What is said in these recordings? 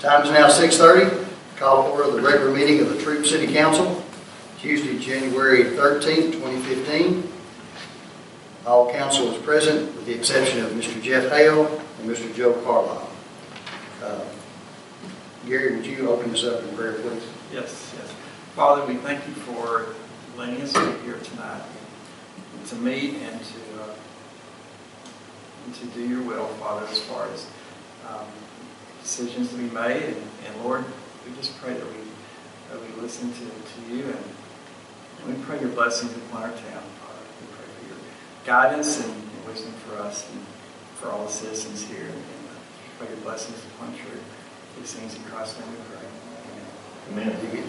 Time is now 6:30. Call to order the regular meeting of the Troup City Council, Tuesday, January 13th, 2015. All council is present with the exception of Mr. Jeff Hale and Mr. Joe Carlisle. Gary, would you open us up in prayer, please? Yes. Father, we thank you for letting us be here tonight to meet and to do your will, Father, as far as decisions to be made. And Lord, we just pray that we listen to you, and we pray your blessings upon our town, Father. We pray for your guidance and wisdom for us and for all the citizens here. And pray your blessings upon Troup. These things in Christ's name we pray. Amen. Amen.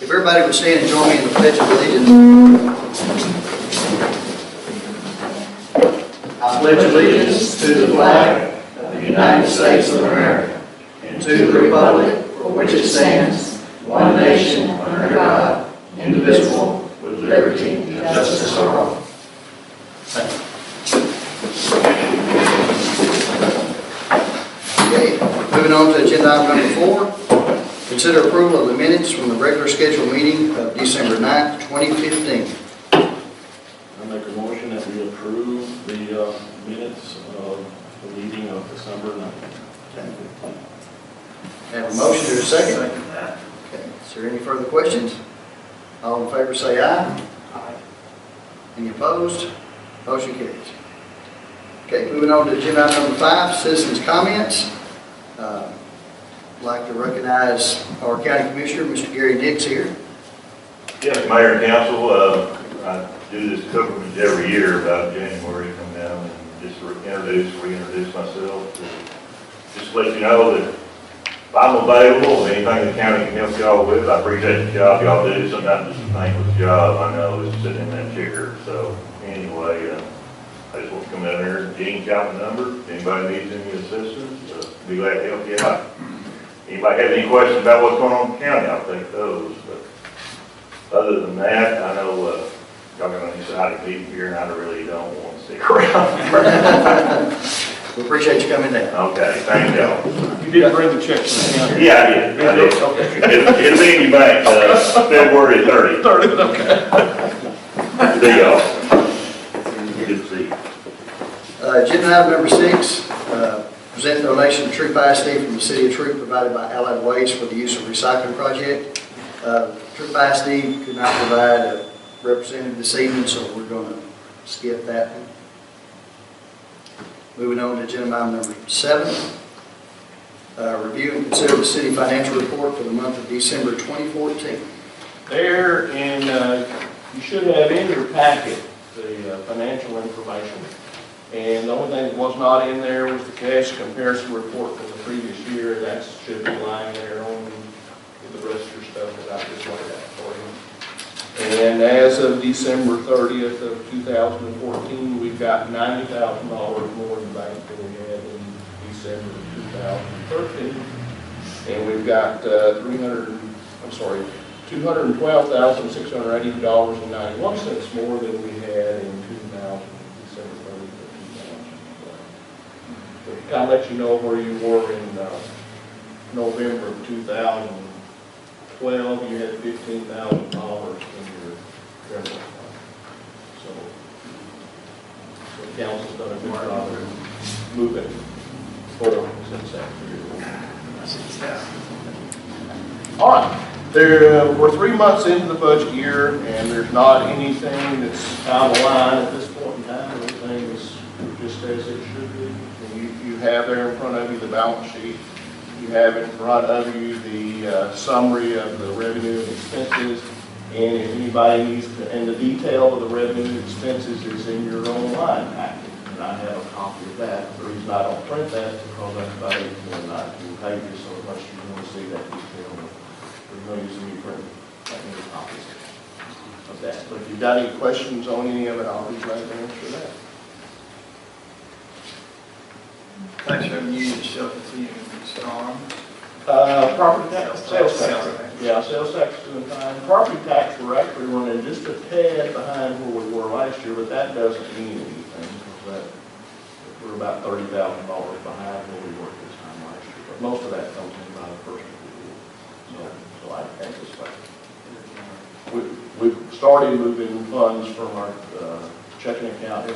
If everybody would stand and join me in the Pledge of Allegiance. I pledge allegiance to the flag of the United States of America and to the republic for which it stands, one nation under God, indivisible, with liberty and justice for all. Thank you. Okay, moving on to agenda item number 4. Consider approval of the minutes from the regular scheduled meeting of December 9th, 2015. I make a motion that we approve the minutes of the meeting of December 9th. Have a motion to a second? Second that. Okay. Is there any further questions? All in favor say aye. Aye. Any opposed? Motion carries. Okay, moving on to agenda item number 5, citizens' comments. I'd like to recognize our county commissioner, Mr. Gary Nix, here. Yes, Mayor and Council, I do this coverage every year about January, come down and just reintroduce myself. Just to let you know that if I'm available, anything the county can help y'all with, I appreciate the job y'all do. Sometimes it's a thankless job, I know, is sitting in that chair. So anyway, I just want to come down here, Gene's got the number. If anybody needs any assistance, be glad to help you out. Anybody have any questions about what's going on in the county, I'll take those. But other than that, I know y'all got an exciting meeting here, and I really don't want to stick around. We appreciate you coming down. Okay, thank y'all. You did bring the check to the county? Yeah, I did. It'll be in your bank, February 30th. 30th, okay. See y'all. Good to see you. Agenda item number 6, present donation to Troup ISD from the City of Troup provided by Allied Waste for the use of recycling project. Troup ISD could not provide a representative this evening, so we're going to skip that one. Moving on to agenda item number 7, review and consider the city financial report for the month of December 2014. There, and you should have in your packet the financial information. And the only thing that was not in there was the cash comparison report from the previous year. That should be lying there on the rest of your stuff that I just laid out for you. And as of December 30th of 2014, we've got $90,000 more in the bank than we had in December of 2013. And we've got $212,680.91 more than we had in December 30th of 2012. To kind of let you know where you were in November of 2012, you had $15,000 in your general fund. So the council's done a good job of moving forward since that period. All right. We're 3 months into the budget year, and there's not anything that's out of line at this point in time. Everything is just as it should be. And you have there in front of you the balance sheet. You have in front of you the summary of the revenue and expenses. And if anybody needs to, and the detail of the revenue and expenses is in your online packet. And I have a copy of that. The reason I don't print that is because that's about 19 pages, so unless you want to see that detail, we're going to use any print copies of that. But if you've got any questions on any of it, I'll be glad to answer that. Tax revenue is still continuing to be strong. Property tax, sales tax. Yeah, sales tax is doing fine. Property tax, we're actually running just a tad behind where we were last year, but that doesn't mean anything because we're about $30,000 behind where we were this time last year. But most of that comes in by the first of the year. So I anticipate. We've started moving funds from our checking account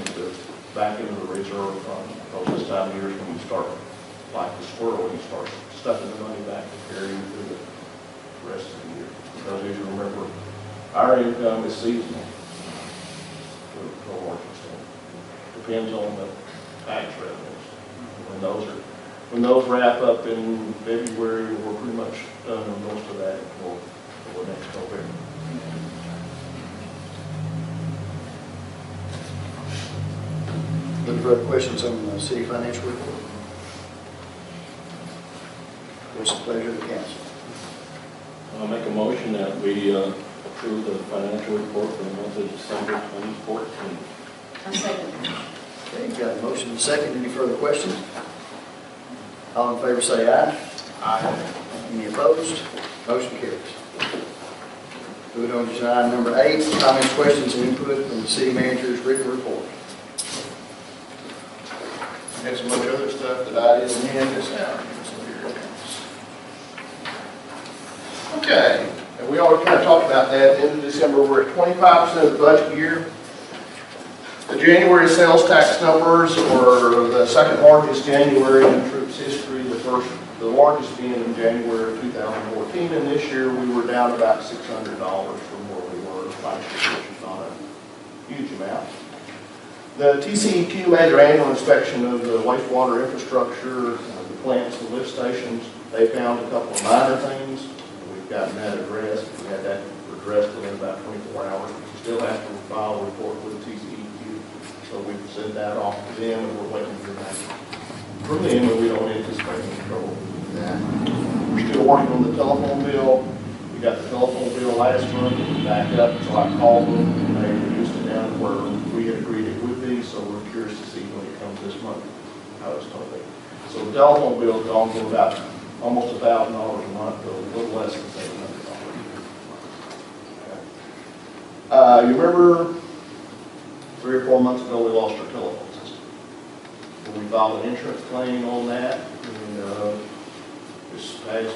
back into the reserve fund. Because this time of year is when you start, like the squirrel, you start stuffing the money back to carry you through the rest of the year. Because as you remember, our income is seasonal to a large extent. Depends on the tax revenues. When those wrap up in February, we're pretty much done on most of that for next November. Looking for other questions on the city financial report? What's the pleasure of the council? I'll make a motion that we approve the financial report for the month of December 2014. I'll second. Okay, you've got a motion and a second. Any further questions? All in favor say aye. Aye. Any opposed? Motion carries. Moving on to item number 8, comments, questions, and input from the city manager's written report. Had so much other stuff that I didn't hand this out. So here it is. Okay, and we already kind of talked about that. At the end of December, we're at 25% of the budget year. The January sales tax numbers were the second largest January in Troup's history, the largest being in January of 2014, and this year we were down about $600 from where we were last year, which is not a huge amount. The TCEQ made their annual inspection of the wastewater infrastructure, the plants, the lift stations. They found a couple of minor things. We've gotten that addressed. We had that addressed within about 24 hours. We still have to file a report with the TCEQ. So we've sent that off to them, and we're waiting for that from them, and we don't anticipate any trouble with that. We're still working on the telephone bill. We got the telephone bill last month, it was back up, so I called them, and they reduced it down to where we had agreed it would be, so we're curious to see when it comes this month, how it's going to be. So the telephone bill has gone from about almost $1,000 a month to a little less than $700. You remember 3 or 4 months ago, we lost our telephone system. And we filed an insurance claim on that, and this past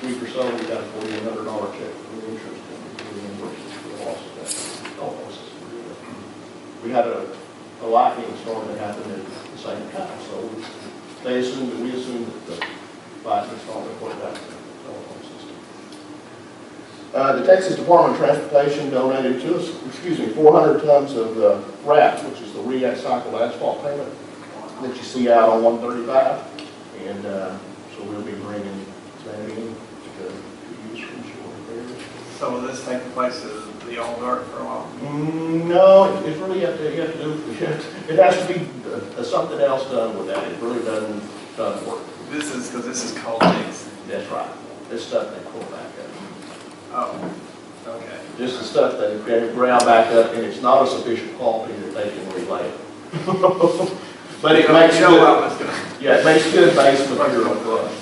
week or so, we got a $4,800 check from the insurance company to reimburse us for the loss of that telephone system. We had a lightning storm that happened at the same time, so we assumed that the lightning storm had put back the telephone system. The Texas Department of Transportation donated to us, 400 tons of RAP, which is the recycled asphalt pavement that you see out on 135, and so we'll be bringing that in to use for inshore repairs. So will this take the place of the old dirt for a while? No, it's really it has to be something else done with that. It really doesn't work. This is because this is cold mix. That's right. This stuff they pull back up. Oh, okay. Just the stuff that they ground back up, and it's not a sufficient quality that they can relay it. But it makes good. Yeah, it makes good base material for us.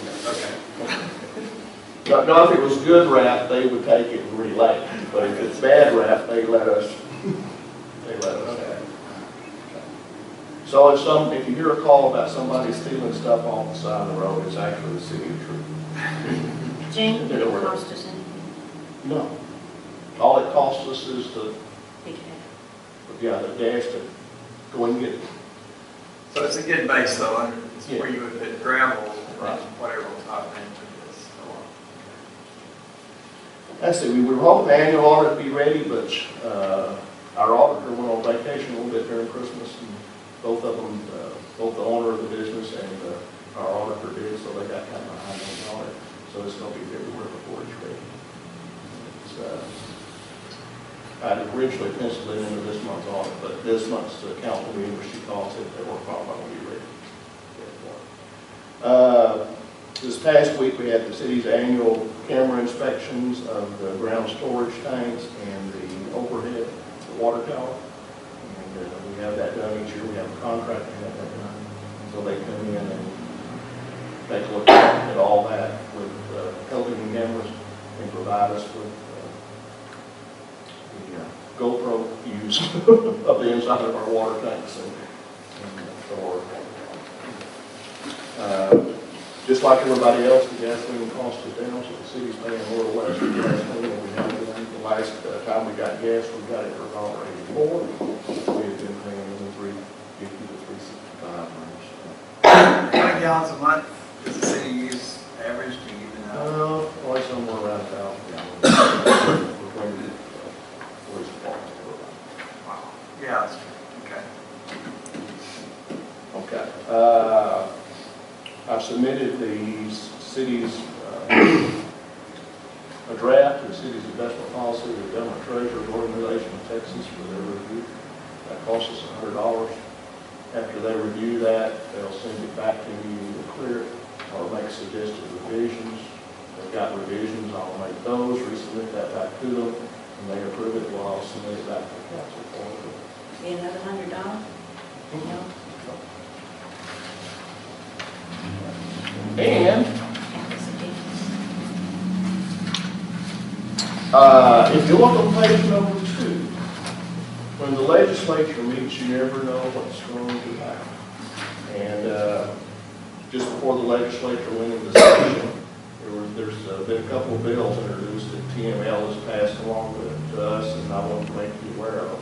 Okay. Now, if it was good rap, they would take it and relay it. But if it's bad rap, they let us have it. So if you hear a call about somebody stealing stuff off the side of the road, it's actually the city of Troup. Jane, did it cost us anything? No. All it costs us is the dash to go and get it. So it's a good base though, it's Yeah. where you would put gravel, Right. whatever will top into this. That's it. We were hoping the annual audit would be ready, but our auditor went on vacation a little bit during Christmas, and both of them, both the owner of the business and our auditor did, so they got kind of behind on the audit. So it's going to be February before it's ready. I had originally penciled it into this month's audit, but this month's council meeting, where she calls it, they were probably not going to be ready. This past week, we had the city's annual camera inspections of the ground storage tanks and the overhead, the water tower. And we have that done each year. We have a contract to have that done. So they come in and take a look at all that with television cameras and provide us with the GoPro views of the inside of our water tanks and store. just like everybody else, the gasoline cost is down, so the city's paying a little less for gasoline than we have been. The last time we got gas, we got it for $1.84. We had been paying in the $3.50 to $3.65 range. How many gallons a month does the city use average to even know? Probably somewhere around 1,000 gallons. Between the police department. Wow. Yeah, that's true. Okay. Okay. I submitted the city's, a draft of the city's investment policy to the government treasurer's organization of Texas for their review. That costs us $100. After they review that, they'll send it back to me to clear it or make suggested revisions. If they've got revisions, I'll make those, resubmit that back to them, and they approve it, well, I'll submit it back to the council for approval. Be another $100? No? And That's a difference. if you look on page number 2, when the legislature meets, you never know what's going to happen. And just before the legislature went into session, there's been a couple of bills introduced that TML has passed along to us, and I want to make you aware of.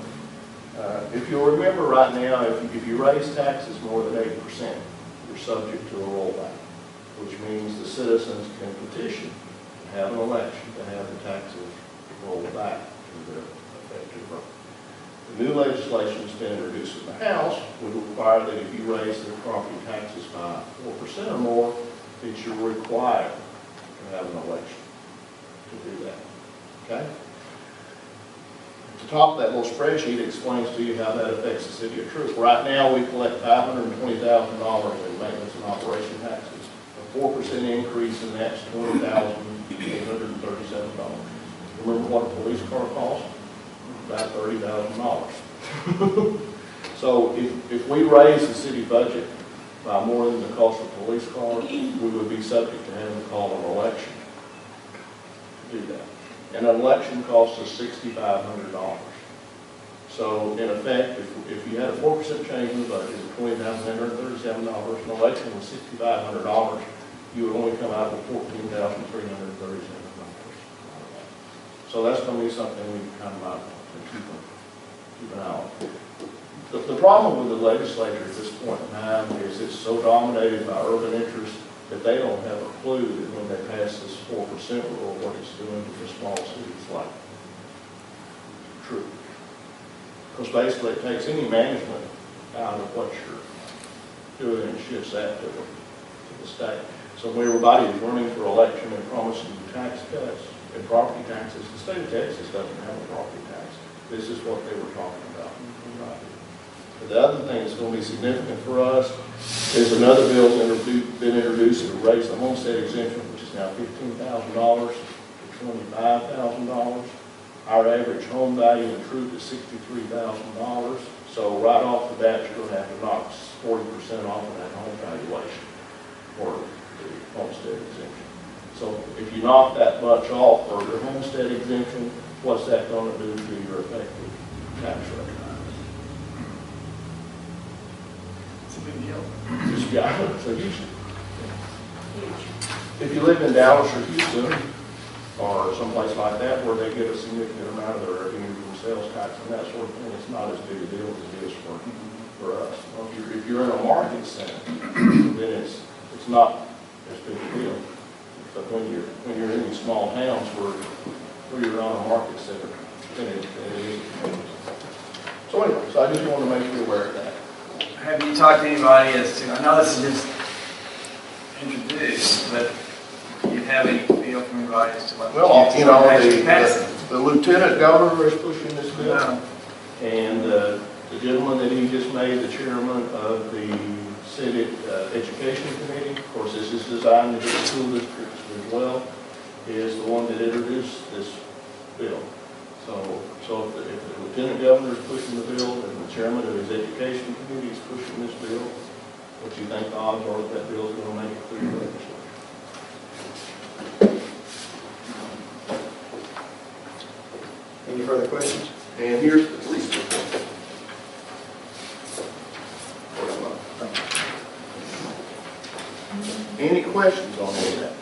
If you'll remember right now, if you raise taxes more than 8%, you're subject to a rollback, which means the citizens can petition to have an election to have the taxes rolled back to their effective rate. The new legislation that's been introduced in the House would require that if you raise the property taxes by 4% or more, that you're required to have an election to do that. Okay? At the top of that little spreadsheet explains to you how that affects the city of Troup. Right now, we collect $520,000 in maintenance and operation taxes. A 4% increase in that's $20,837. Remember what a police car costs? About $30,000. So if we raise the city budget by more than the cost of police cars, we would be subject to having to call an election to do that. And an election costs us $6,500. So in effect, if you had a 4% change in the budget of $20,837, an election was $6,500, you would only come out with $14,337. So that's going to be something we kind of keep an eye on. The problem with the legislature at this point in time is it's so dominated by urban interests that they don't have a clue that when they pass this 4% rule, what it's doing to the small cities like Troup. Because basically it takes any management out of what you're doing and shifts that to the state. So when everybody is running for election and promising tax cuts and property taxes, the state of Texas doesn't have a property tax. This is what they were talking about. But the other thing that's going to be significant for us is another bill that's been introduced to raise the homestead exemption, which is now $15,000 to $25,000. Our average home value in Troup is $63,000. So right off the bat, you're going to have to knock 40% off of that home valuation for the homestead exemption. So if you knock that much off for your homestead exemption, what's that going to do to your effective tax rate? It's a big deal. Yeah, so Huge. if you live in Dallas or Houston or someplace like that where they get a significant amount of their revenue from sales tax and that sort of thing, it's not as big a deal as it is for us. Well, if you're in a market center, then it's not as big a deal. But when you're in these small towns where you're on a market center, then it is. So anyway, so I just wanted to make you aware of that. Have you talked to anybody as to, I know this is just introduced, but do you have any feel from anybody as to what? Well, you know, actually passed? the lieutenant governor is pushing this bill. No. And the gentleman that he just made the chairman of the Senate Education Committee, of course, this is designed to hit school districts as well, is the one that introduced this bill. So if the lieutenant governor is pushing the bill and the chairman of his education committee is pushing this bill, what do you think the odds are that bill is going to make it through the legislature? Any further questions? And here's the police report. Any questions on any of that?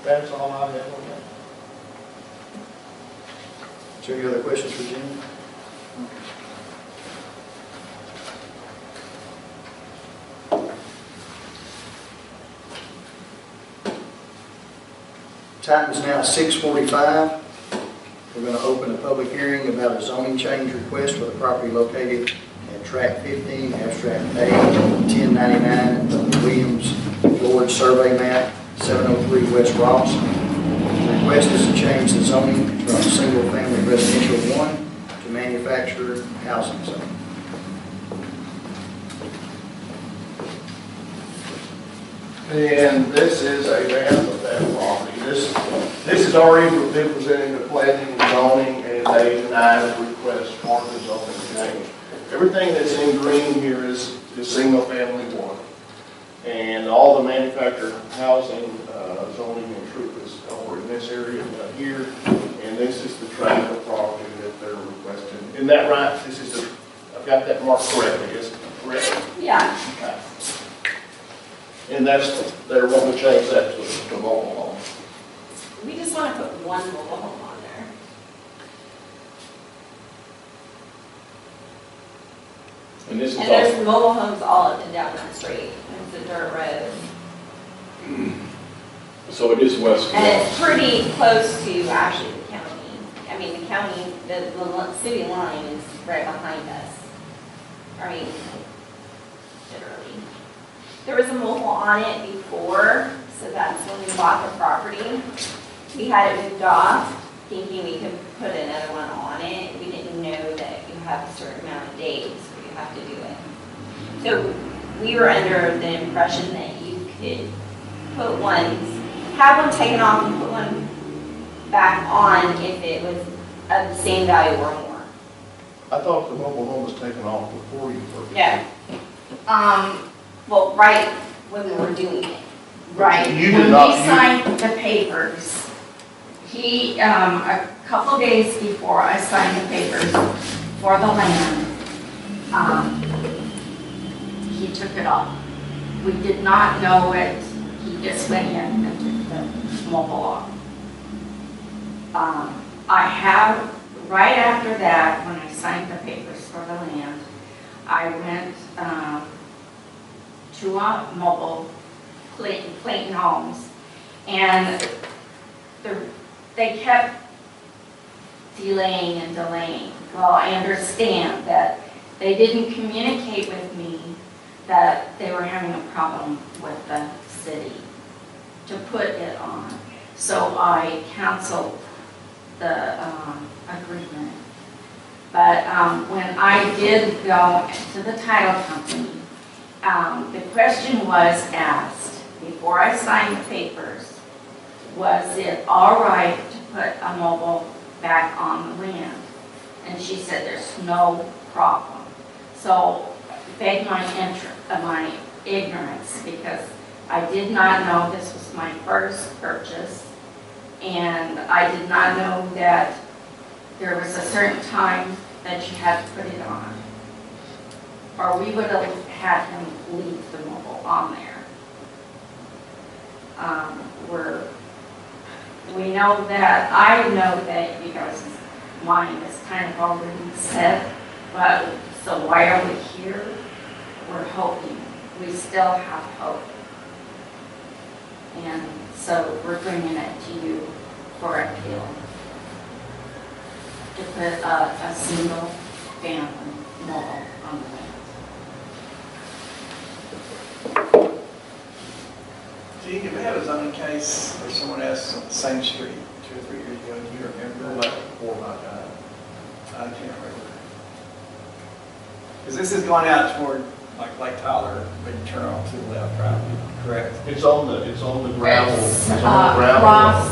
That's all I have on that. Is there any other questions for Jim? Time is now 6:45. We're going to open a public hearing about a zoning change request for the property located at Tract 15, Abstract A, 1099, Williams Lord Survey Map, 703 West Ross. The request is to change the zoning from single-family residential 1 to manufactured housing zone. And this is a map of that property. This has already been presented to planning and zoning, and they denied the request for the zoning change. Everything that's in green here is single-family 1. And all the manufactured housing zoning and Troup is over in this area here. And this is the tract of property that they're requesting. Isn't that right? This is the, I've got that marked correctly, is it correct? Yeah. Okay. And that's, they're wanting to change that to mobile home. We just want to put one mobile home on there. And this is And all, there's mobile homes all up and down that street. It's a dirt road. so it is west. And it's pretty close to actually the county. I mean, the county, the city line is right behind us. I mean, literally. There was a mobile on it before, so that's when we bought the property. We had it moved off, thinking we could put another one on it. We didn't know that you have a certain amount of days where you have to do it. So we were under the impression that you could put one, have one taken off and put one back on if it was of the same value or more. I thought the mobile home was taken off before you purchased. No. Well, right when we were doing it. Right, You did when not- we signed the papers, he, a couple days before I signed the papers for the land, he took it off. We did not know it, he just went in and took the mobile off. I have, right after that, when I signed the papers for the land, I went, to a mobile Clayton Homes, and they kept delaying and delaying. Well, I understand that they didn't communicate with me that they were having a problem with the city to put it on. So I canceled the agreement. But when I did go to the title company, the question was asked, before I signed the papers, was it all right to put a mobile back on the land? And she said, there's no problem. So begged my ignorance, because I did not know this was my first purchase, and I did not know that there was a certain time that you had to put it on, or we would have had him leave the mobile on there. We know that, I know that you guys' mind is kind of already set, but, so why are we here? We're hoping, we still have hope. And so we're bringing it to you for appeal. To put a single family mobile on the land. Gene, did we have a zoning case where someone asked on the same street 2 or 3 years ago? Do you remember? Like, or my God. I can't remember. Because this is going out toward like Lake Tyler, but you turn off to the left, right? Correct? It's on the gravel, It's, it's on the gravel. Ross,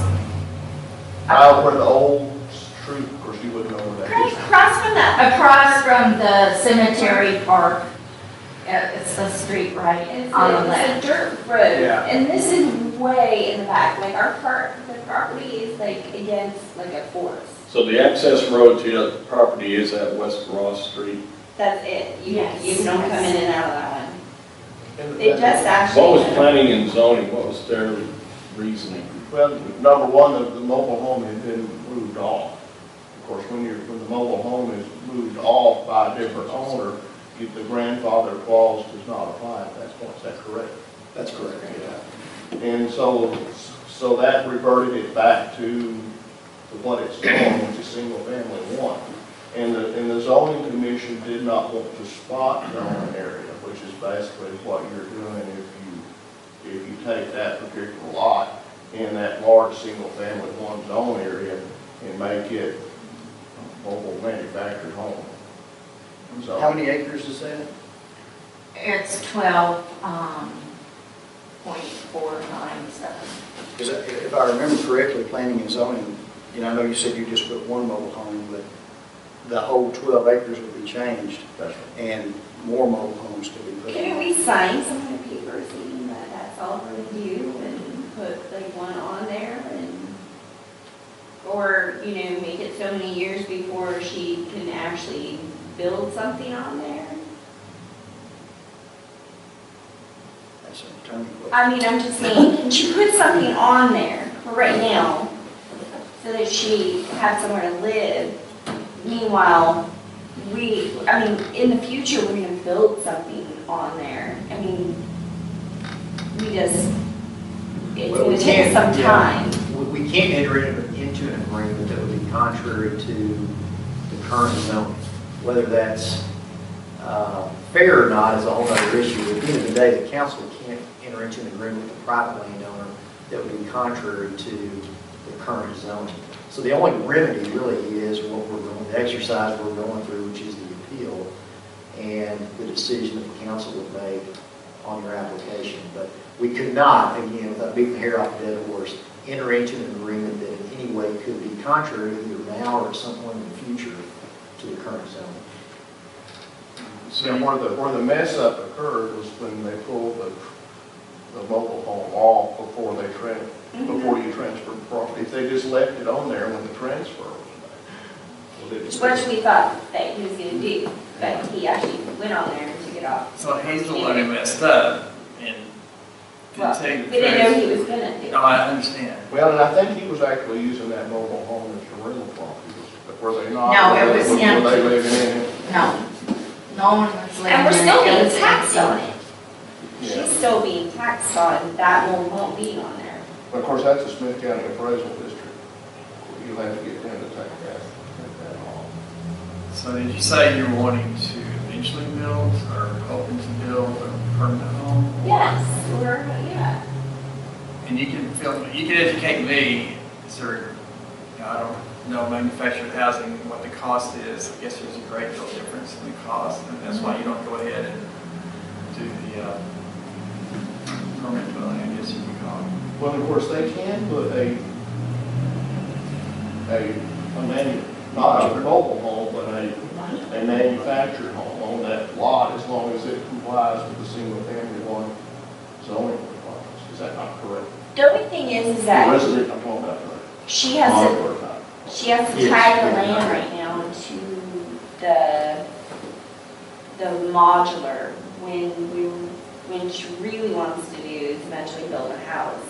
Out where the old Troup, of course, you wouldn't know where that is. Across from that. across from the cemetery park, It's the street right It's on the a left. dirt road, Yeah. and this is way in the back, like our the property is like against like a forest. So the access road to the property is at West Ross Street. That's it. Yes. You don't come in and out of that one. And It just actually. What was planning and zoning, what was their reasoning? Well, number one, the mobile home had been moved off. Of course, when the mobile home is moved off by a different owner, if the grandfather clause does not apply at that point. Is that correct? That's correct. And so that reverted it back to what it's going, which is single family one. And the zoning commission did not want to spot zone an area, which is basically what you're doing if you take that particular lot in that large single family one zone area and make it a mobile manufactured home. So How many acres is that? It's 12.497. Because if I remember correctly, planning and zoning, I know you said you just put one mobile home, but the whole 12 acres would be changed, that's right. and more mobile homes could be put Couldn't on. we sign some of the papers saying that that's all we're gonna do and put like one on there and, or, make it so many years before she can actually build something on there? That's an attorney question. I mean, I'm just saying, can she put something on there for right now so that she has somewhere to live? Meanwhile, in the future, we're gonna build something on there. It's Well, gonna we take can't- some yeah. time. We can't enter into an agreement that would be contrary to the current zoning. Whether that's fair or not is a whole other issue. At the end of the day, the council can't enter into an agreement with a private landowner that would be contrary to the current zoning. So the only remedy really is what we're going, the exercise we're going through, which is the appeal and the decision that the council would make on your application. But we could not, again, without beating the hair off the dead horse, enter into an agreement that in any way could be contrary either now or at some point in the future to the current zoning. So where the mess up occurred was when they pulled the mobile home off before you transferred the property. If they just left it on there when the transfer was made. Which we thought that he was gonna do, but he actually went on there and took it off. So Hazel only messed up and Well, didn't take we the didn't know trash. he was gonna do it. No, I understand. Well, and I think he was actually using that mobile home as a rental property. Were they not? No, it was Were they empty. living in it? No, no one was living And we're there. still It being was taxed on empty. it. Yeah. She's still being taxed on that mobile being on there. But of course, that's the Smith County Appraisal District. You'll have to get them to take that off. So did you say you're wanting to eventually build or hoping to build a permanent home? Yeah. And you can educate me, is there, I don't know manufactured housing, what the cost is. I guess there's a great deal of difference in the cost, and that's why you don't go ahead and do the permanent building, I guess you could call it. Well, of course, they can put not a mobile home, but a manufactured home on that lot as long as it complies with the single family one zoning requirements. Is that not correct? The only thing is The that resident, I'm talking about the she has to modular type. tie the land right now to the modular when she really wants to do is eventually build a house.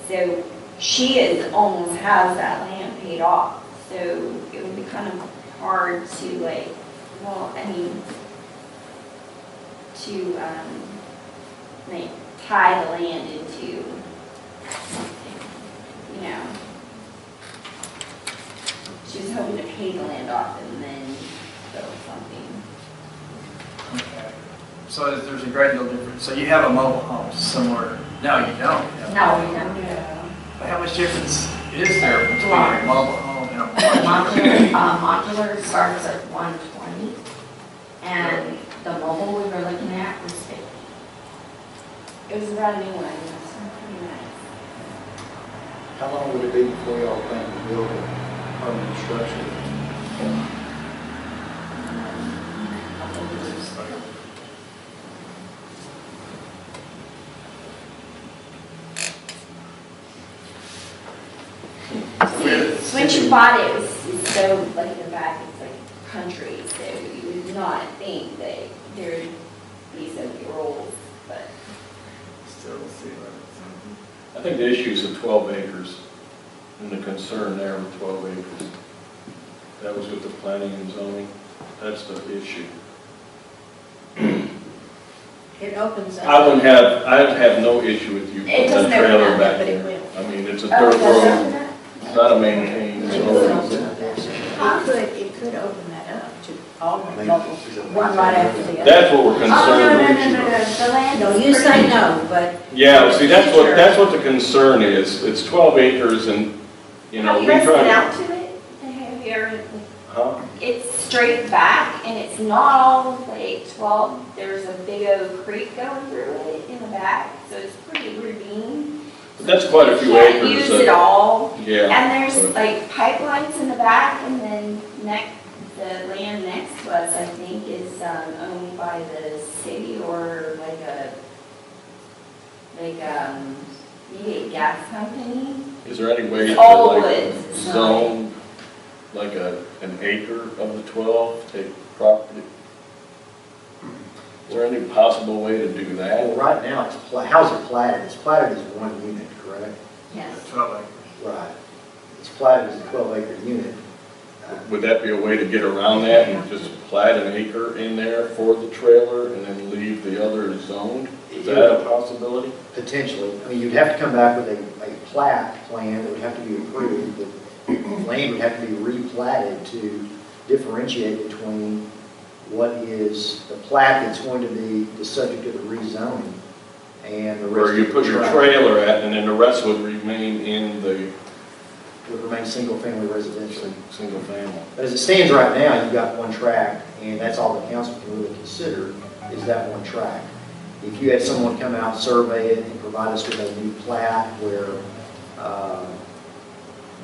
So she almost has that land paid off. So it would be kind of hard to tie the land into something, She was hoping to pay the land off and then build something. Okay. So there's a great deal of difference. So you have a mobile home somewhere? No, you don't. No, we don't. But how much difference is there between a mobile home and a Modular starts at 120, and the mobile we were looking at was 50. It was a brand new one, it was pretty nice. How long would it be before y'all plan to build a permanent structure? When you bought it, it's so, like, in the back, it's like country, so you would not think that there'd be so many rules, but. Still see what it's. I think the issue is the 12 acres and the concern there with 12 acres. That was with the planning and zoning. That's the issue. It opens up. I'd have no issue with you It putting a doesn't open trailer up, back but it there. will. I mean, it's a Oh, dirt it does open road, that? it's not a maintained It road. could open that up to all local, one right after the other. That's what we're Oh, concerned with. no, the land. No, is you say pretty- no, but. Yeah, see, that's what the concern is. It's 12 acres and, you know, Have we you guys been try. out to it? Have you ever, Huh? it's straight back and it's not all like 12, there's a big old creek going through it in the back, so it's pretty ravine. But that's quite a few You can't acres. use it all. Yeah. And there's but- like pipelines in the back and then the land next to us, I think, is owned by the city or maybe a gas company. Is there any way It's to all like woods. It's not zone like an acre of the 12, take property? Is there any possible way to do Well, that? right now, how's it platted? It's platted as one unit, correct? Yes. 12 acres. Right. It's platted as a 12-acre unit. Would that be a way to get around that and just plat an acre in there for the trailer and then leave the other zoned? Is that a possibility? Potentially. I mean, you'd have to come back with a plat plan that would have to be approved. The land would have to be replatted to differentiate between what is the plat that's going to be the subject of the rezoning and the rest Where you of the put your tract trailer at and then the rest would remain in the would remain single-family residential. single family? But as it stands right now, you've got one tract, and that's all the council can really consider, is that one tract. If you had someone come out, survey it, and provide us with a new plat where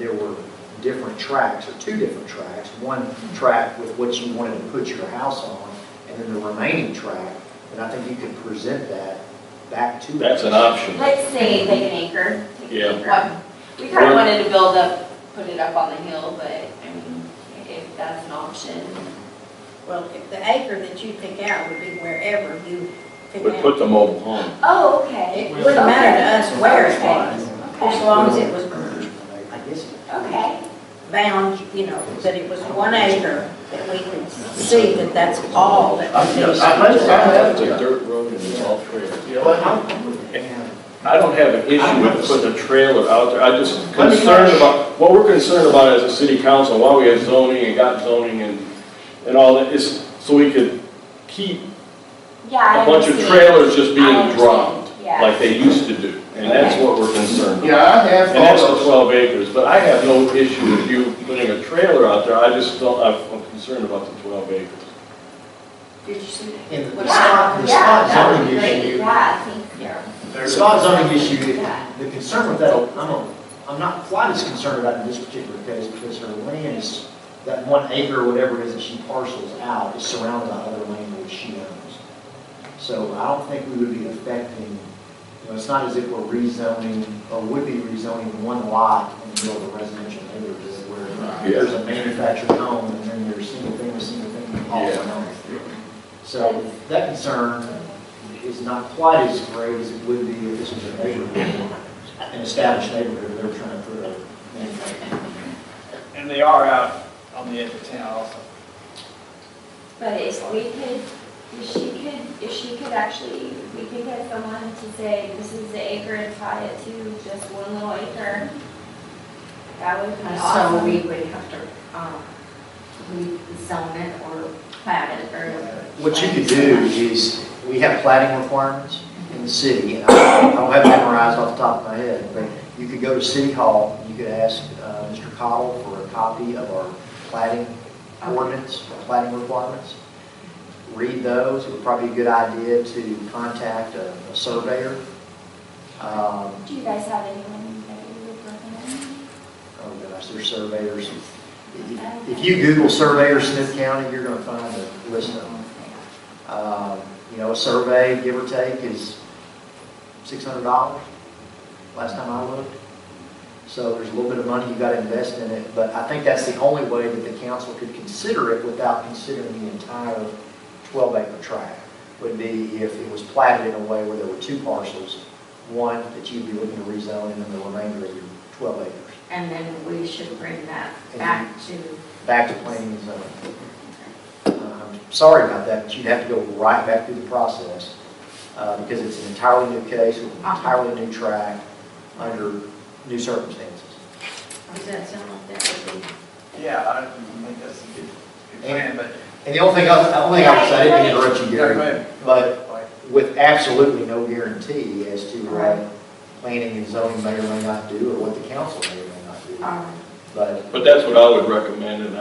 there were different tracts, or two different tracts, one tract with what you wanted to put your house on, and then the remaining tract, then I think you could present that back to us. That's an option. Let's say take an acre. Take an Yeah. acre. We kind of wanted to build up, put it up on the hill, but I mean, if that's an option. Well, if the acre that you pick out would be wherever you pick Would out. put the mobile home. Oh, okay. It wouldn't matter to us where it Okay. was, as Okay. long as it was I guess. Okay. bound, you know, that it was 1 acre, that we could see that that's all that would be. It's a dirt road and it's all trails. I don't have an issue with putting a trailer out there. I just concerned about, what we're concerned about as a city council, why we have zoning and got zoning and all that, is so we could keep Yeah, I a bunch of understand. trailers just I being understand. dropped, Yeah. like they used to do. And that's what we're concerned about. Yeah, I have And that's the thought 12 acres, but I have no issue with you putting a trailer out there. I just don't, I'm concerned about the 12 acres. Did you see that? And the Yeah, spot that would zoning be great. issue, Yeah, I think, yeah. the spot zoning issue, Yeah. the concern with that, I'm not quite as concerned about in this particular case because her land is, that 1 acre or whatever it is that she parcels out is surrounded by other land which she owns. So I don't think we would be affecting, you know, it's not as if we're rezoning or would be rezoning one lot in the middle of a residential neighborhood where there's a manufactured home and then there's single family, all Yeah. around. So that concern is not quite as great as it would be if this was a neighborhood, an established neighborhood, they were trying to put a manufactured. And they are out on the edge of town also. But if she could actually, if we could get someone to say, this is the acre and tie it to just one little acre, that would be So awesome. we would have to, rezone it or plat it or. What you could do is, we have plating requirements in the city, and I don't have it memorized off the top of my head, but you could go to City Hall, you could ask Mr. Cottle for a copy of our plating ordinance, our plating requirements. Read those, it would probably be a good idea to contact a surveyor. Do you guys have anyone that you would recommend? Oh gosh, there's surveyors. If you Google surveyor Smith County, you're gonna find a list of them. You know, a survey, give or take, is $600, last time I looked. So there's a little bit of money you got to invest in it, but I think that's the only way that the council could consider it without considering the entire 12-acre tract, would be if it was platted in a way where there were two parcels, one that you'd be looking to rezone and then the remainder of your 12 acres. And then we should bring that back to, Back to planning and zoning. I'm sorry about that, but you'd have to go right back through the process because it's an entirely new case with an entirely new tract under new circumstances. does that sound like that would be? Yeah, I think that's a good plan, but. And the only thing I would say, I didn't mean to interrupt you, No, go Gary, ahead. but with absolutely no guarantee as to what planning and zoning may or may not do, or what the council may or may not do. But that's what I would recommend, and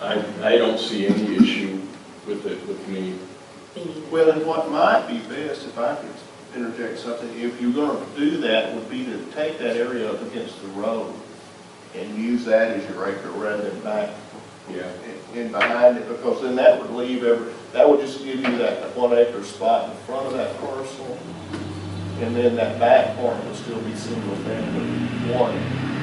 I don't see any issue with it, with me. Well, and what might be best, if I could interject something, if you're gonna do that, would be to take that area up against the road and use that as your acre rather than back in behind it, because then that would leave that would just give you that 1 acre spot in front of that parcel, and then that back part would still be single family one.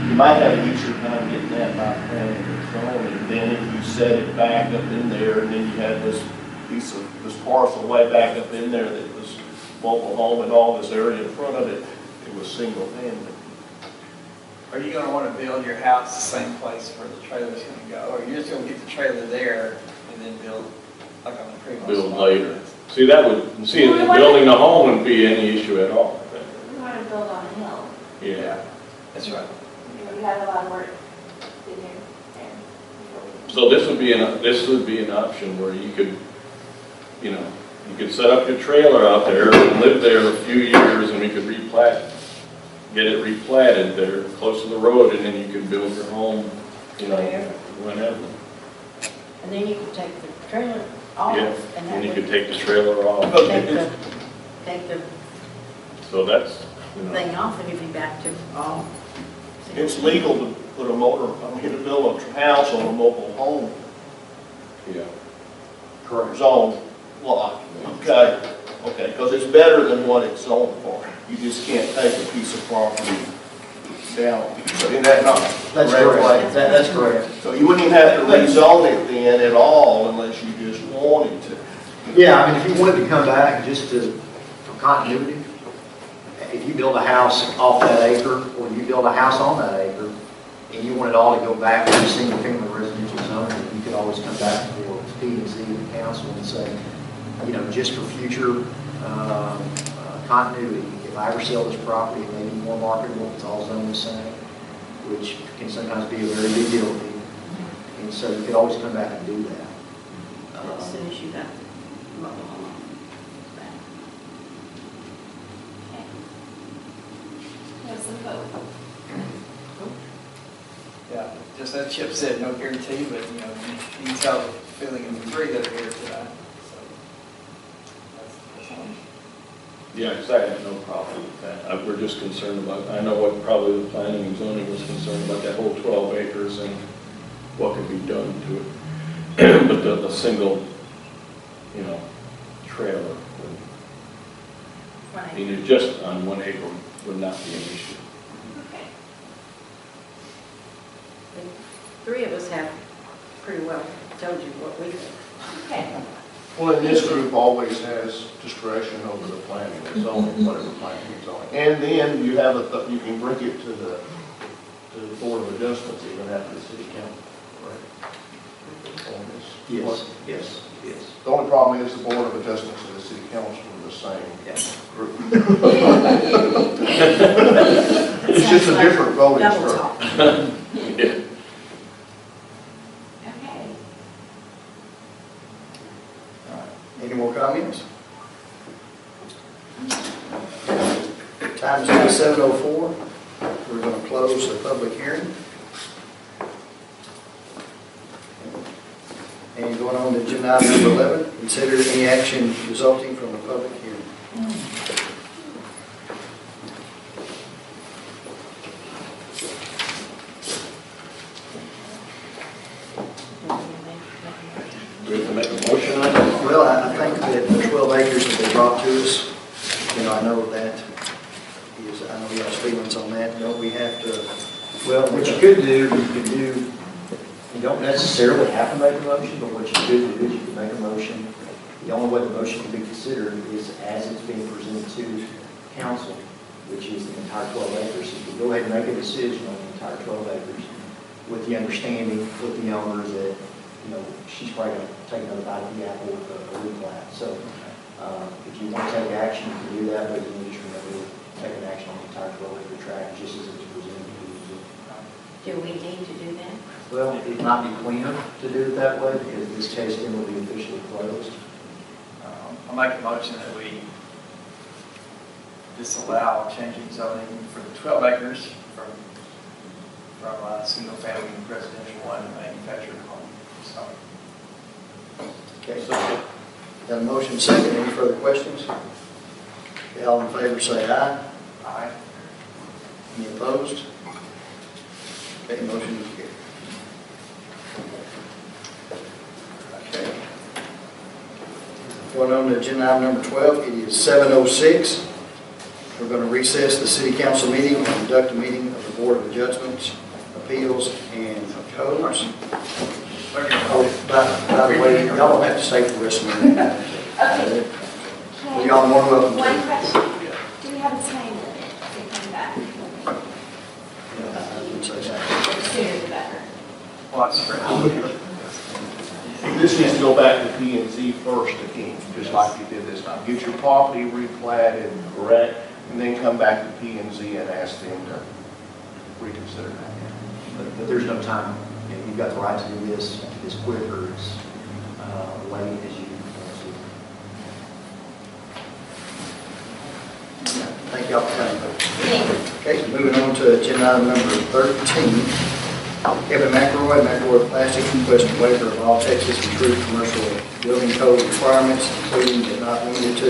You might have an easier time getting that by planning and zoning, and then if you set it back up in there, and then you had this piece of, this parcel way back up in there that was mobile home and all this area in front of it, it was single family. Are you gonna wanna build your house the same place where the trailer's gonna go, or you're just gonna get the trailer there and then build, like on the previous? Build later. See, building the home wouldn't be any issue at all. We want to build on a hill. Yeah. That's right. We got a lot of work to do there. So this would be an option where you could, you could set up your trailer out there and live there a few years, and we could get it replatted there close to the road, and then you could build your home, whenever. And then you could take the trailer off. Yeah, And and you that could would take the trailer off. take the So that's, thing off and you'd be back to all. It's legal to put to build a house on a mobile home yeah. zone lot, okay? Okay, because it's better than what it's zoned for. You just can't take a piece of property down. Is that not That's correct? correct. That's correct. So you wouldn't even have to rezone it then at all unless you just wanted to. Yeah, I mean, if you wanted to come back just for continuity, if you build a house off that acre, or you build a house on that acre, and you want it all to go back to a single-family residential zone, you could always come back for P&Z and council and say, just for future continuity, if I ever sell this property, it may be more marketable, it's all zoned the same, which can sometimes be a very big deal to you. And so you could always come back and do that. As soon as you got mobile home. Have some hope. Yeah, just as Chip said, no guarantee, but, you can tell the feeling in the three that are here tonight. So that's all. Yeah, because I have no problem with that. We're just concerned about, I know what probably the planning and zoning was concerned about, that whole 12 acres and what could be done to it. But the single, trailer, just on 1 acre would not be an issue. Okay. The three of us have pretty well told you what we think. Okay. Well, and this group always has discretion over the planning and zoning, whatever planning and zoning. And then you have you can bring it to the Board of Adjustments even after the city council. Right? On this. Yes. The only problem is the Board of Adjustments and the city council are the same group. It's just a different voting Double structure. talk. Yeah. Okay. All right. Any more comments? Time is now 7:04. We're going to close the public hearing. And going on to agenda item number 11, consider any action resulting from the public hearing. Do we have to make a motion on it? Well, I think that the 12 acres that they brought to us, I know that is, I know you have feelings on that. Don't we have to Well, what you could do, you don't necessarily have to make a motion, but what you could do is you could make a motion. The only way the motion can be considered is as it's being presented to council, which is the entire 12 acres. You can go ahead and make a decision on the entire 12 acres with the understanding with the owner that, you know, she's probably going to take another bite of the apple with a replat. So if you want to take action, you can do that, but you need to remember to take an action on the entire 12 acre tract just as it's presented to you. Do we need to do that? Well, it might be cleaner to do it that way because this case then will be officially closed. I'll make a motion that we disallow changing zoning for the 12 acres from single family residential one to manufactured home. So, Okay, so got a motion second. Any further questions? Okay, all in favor say aye. aye. Any opposed? Okay, motion is carried. Okay. Going on to agenda item number 12, it is 7:06. We're going to recess the city council meeting and conduct a meeting of the Board of Adjustments, Appeals, and Codes. Oh, by the way, y'all don't have to stay for the rest of the meeting. Okay. Well, y'all are more than welcome to. One question, do we have a time limit to come back? I would say so. The sooner the better. Lots of This needs to go back to P and Z first again, just like you did this time. Get your property replatted, correct, and then come back to P and Z and ask them to reconsider that. But there's no time. You know, you've got the right to do this as quick or as late as you want to. Thank y'all for coming. Thanks. Okay, moving on to agenda item number 13. Kevin McElroy Plastic, requesting waiver of all Texas and Troup commercial building code requirements, including but not limited to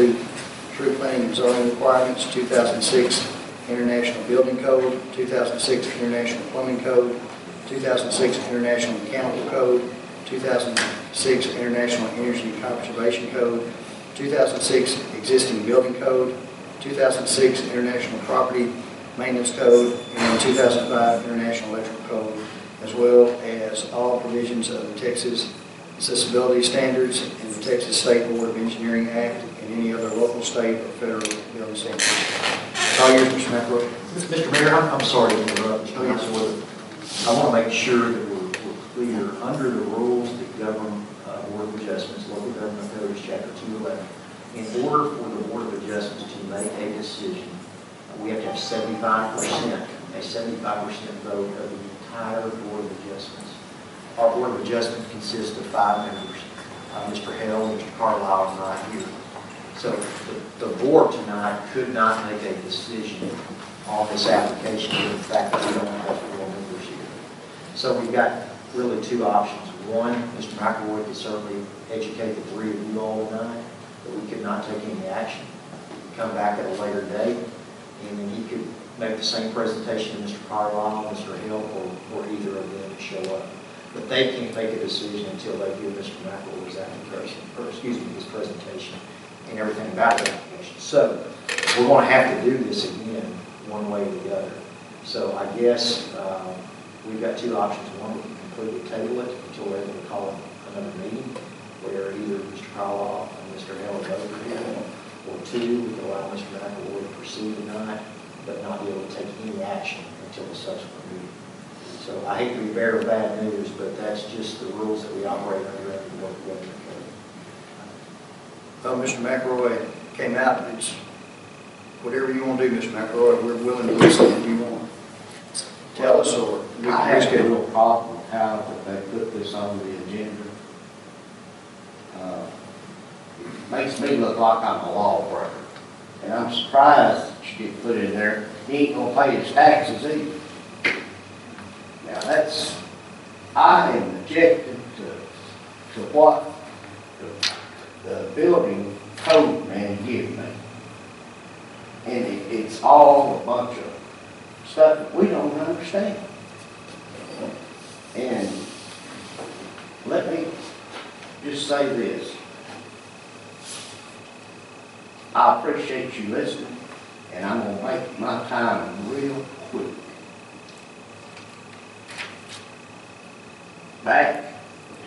Troup planning and zoning requirements, 2006 International Building Code, 2006 International Plumbing Code, 2006 International Mechanical Code, 2006 International Energy Conservation Code, 2006 Existing Building Code, 2006 International Property Maintenance Code, and 2005 International Electrical Code, as well as all provisions of the Texas Accessibility Standards and the Texas State Board of Engineering Act and any other local, state, or federal building standards. It's all yours, Mr. McElroy. Mr. Mayor, I'm sorry to interrupt, Mr. Council. I want to make sure that we're clear. Under the rules that govern Board of Adjustments, Local Government Codes, Chapter 211, in order for the Board of Adjustments to make a decision, we have to have 75% vote of the entire Board of Adjustments. Our Board of Adjustments consists of 5 members. Mr. Hale, Mr. Carlisle, and I here. So the board tonight could not make a decision on this application given the fact that we don't have 4 members here. So we've got really 2 options. One, Mr. McElroy could certainly educate the 3 of you all tonight, but we could not take any action. Come back at a later date, and then he could make the same presentation to Mr. Carlisle, Mr. Hill, or either of them to show up. But they can't make a decision until they hear Mr. McElroy's application, or excuse me, his presentation and everything about the application. So we're going to have to do this again, one way or the other. So I guess we've got 2 options. One, we can completely table it until we're able to call another meeting where either Mr. Carlisle and Mr. Hill are both here, or 2, we can allow Mr. McElroy to proceed tonight, but not be able to take any action until the subsequent meeting. So I hate to be bearer of bad news, but that's just the rules that we operate under the Local Government Code. Mr. McElroy came out, it's whatever you want to do, Mr. McElroy, we're willing to listen if you want. Tell us, or we I can have a reschedule. real problem with how that they put this on the agenda. Makes me look like I'm a lawbreaker. And I'm surprised that you didn't put in there, he ain't gonna pay his taxes either. Now I am objecting to what the building code man gave me. And it's all a bunch of stuff that we don't understand. And let me just say this. I appreciate you listening, and I'm going to make my time real quick. back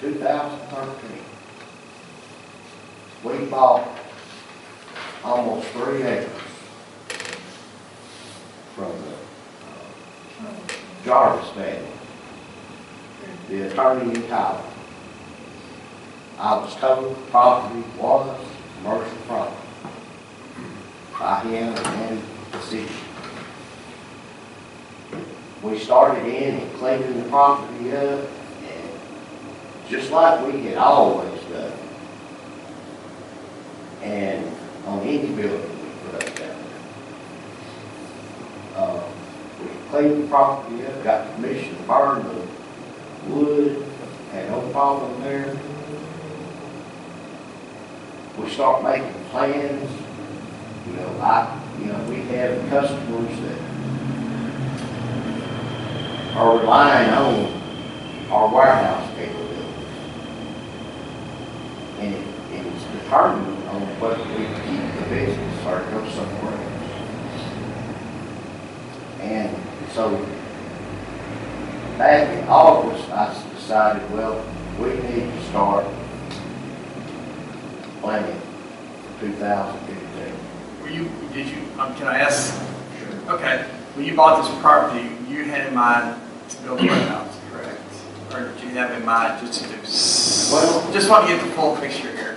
in 2013, we bought almost 3 acres from the Jarvis family, the attorney in Tyler. I was told the property was commercial property by him and the city. We started in and cleaning the property up, and just like we had always done. And on any building we put up down there. We cleaned the property up, got permission to burn the wood, had no problem there. We start making plans, we have customers that are relying on our warehouse capabilities. And it's determined on whether we keep the business or go somewhere else. And so, back in August, I decided, well, we need to start planning for 2015. Can I ask? Sure. Okay, when you bought this property, you had in mind to build a warehouse, correct? Or did you have in mind just to do? Well, just want to get the full picture here.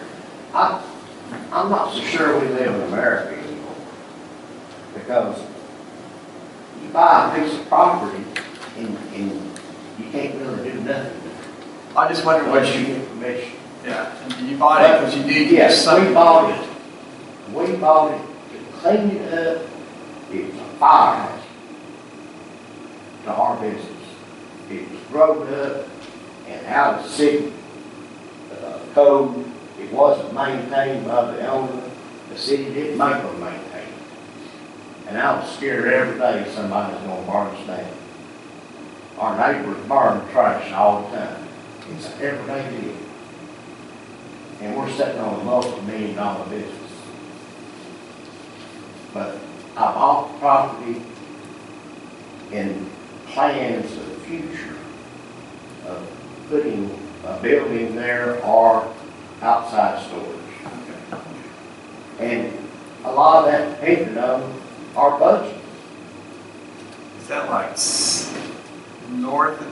I'm not so sure we live in America anymore, because you buy a piece of property and you can't really do nothing I just wonder what unless you you, get permission. yeah, and you bought it because you knew you could do Yes, something. we bought it to clean it up. It's a firehouse to our business. It was grown up and out of city code. It wasn't maintained by the owner. The city didn't make them maintain it. And I was scared every day somebody's gonna burn us down. Our neighbors burn trash all the time. It's an everyday deal. And we're sitting on a multi-million-dollar business. But I bought the property in plans of the future of putting a building there or outside storage. And a lot of that depended on our budget. Is that like north of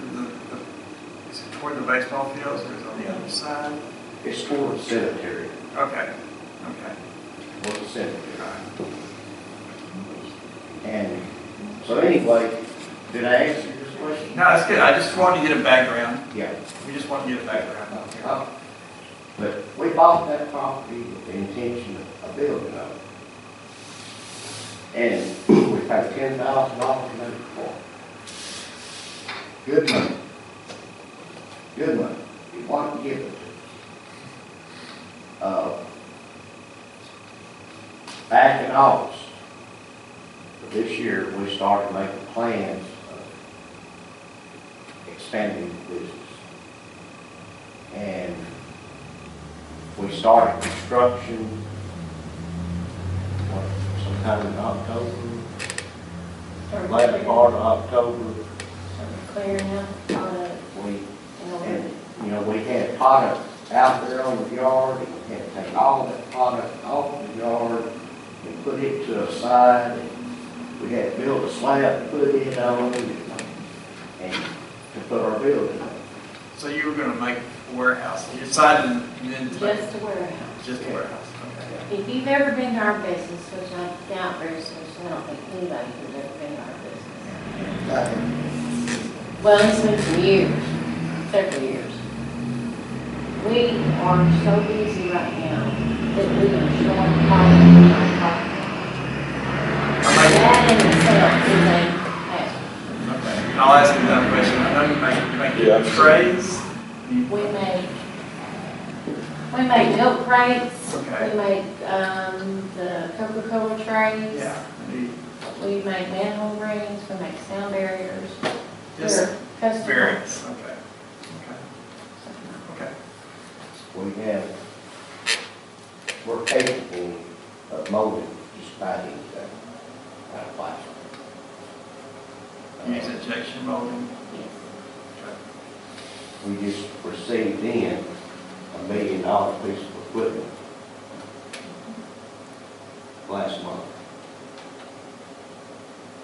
is it toward the baseball fields or is it on the other side? It's toward the cemetery. Okay. Toward the cemetery. And so anyway, did I answer your question? No, that's good. I just wanted to get a background. Yeah. We just want to get a background out here. But we bought that property with the intention of building on it. And we paid $10,000 for it. Good money. Good money. We want to give it to us. Back in August of this year, we started making plans of expanding the business. And we started construction, sometime in October, or latter part of October. Clearing out all of it. We had product out there on the yard, and we had to take all that product off the yard and put it to a side, and we had to build a slab to put it on, and to put our building on. So you were going to make a warehouse. You decided and then to make Just a warehouse. just a warehouse. Okay. If you've ever been to our business, which I doubt very much, I don't think anybody who's ever been to our business. Well, it's been some years, several years. We are so busy right now that we are short parking in our parking lot. That in itself is a hazard. Okay. I'll ask you another question. I know you make Yeah. trays. We make milk crates. Okay. We make, the Coca-Cola trays. Yeah. We make manhole rings, we make sound barriers. Just They're custom. variants. Okay. We're capable of molding just about anything out of plastic. Use injection molding. Yes. we just received in $1 million piece of equipment last month.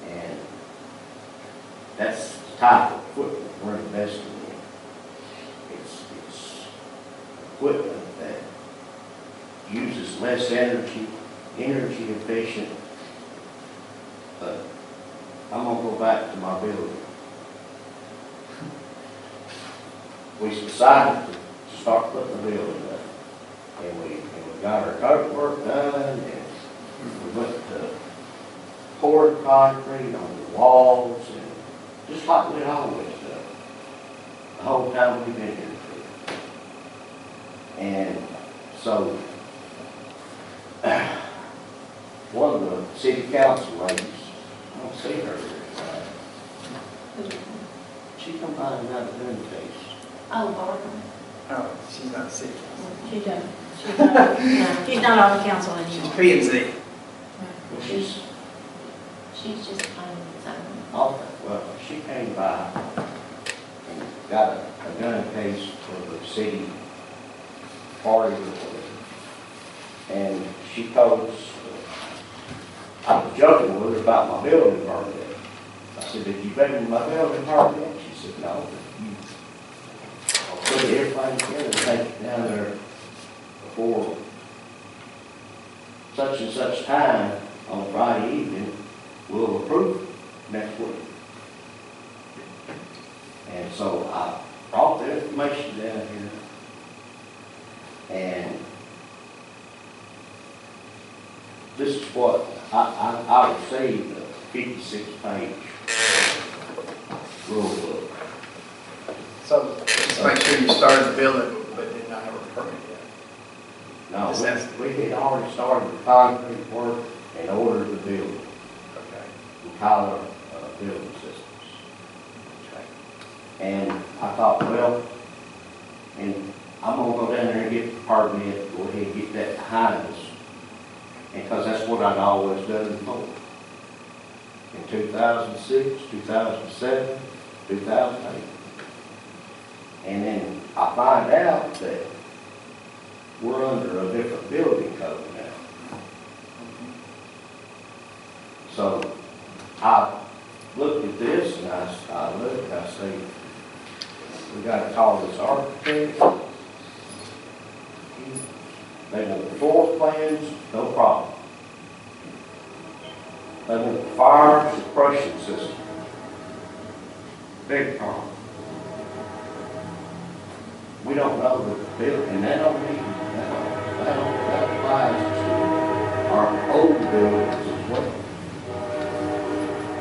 And that's the type of equipment we're investing in. It's equipment that uses less energy efficient. But I'm gonna go back to my building. We decided to start putting the building up. And we got our coat work done, and we went to poured concrete on the walls, and just like we'd always done, the whole time we've been here. And so, one of the city council ladies, I don't see her here. She come by another gun case. Oh, Barbara. Oh, she's not sick. She doesn't. She's not on the council She's anymore. P and Z. She's just playing something. Okay, well, she came by and got a gun case for the city party. And she told us, I was joking with her about my building permit. I said, did you bring my building permit? She said, no. I'll put everything together and take it down there before such and such time on Friday evening, we'll approve next week. And so I brought the information down here, and this is what I received, a 56-page rule book. So just make sure you started the building, but did not have a permit yet. No, Just ask. we had already started the concrete work and ordered the building, Okay. the Tyler Building Systems. And I thought, well, and I'm gonna go down there and get the permit, go ahead and get that behind us. And because that's what I'd always done before. In 2006, 2007, 2008. And then I find out that we're under a different building code now. So I looked at this and I looked and I say, we gotta call this architect. They want the floor plans, no problem. They want the fire suppression system. Big problem. We don't know the building, and that applies to our old buildings as well.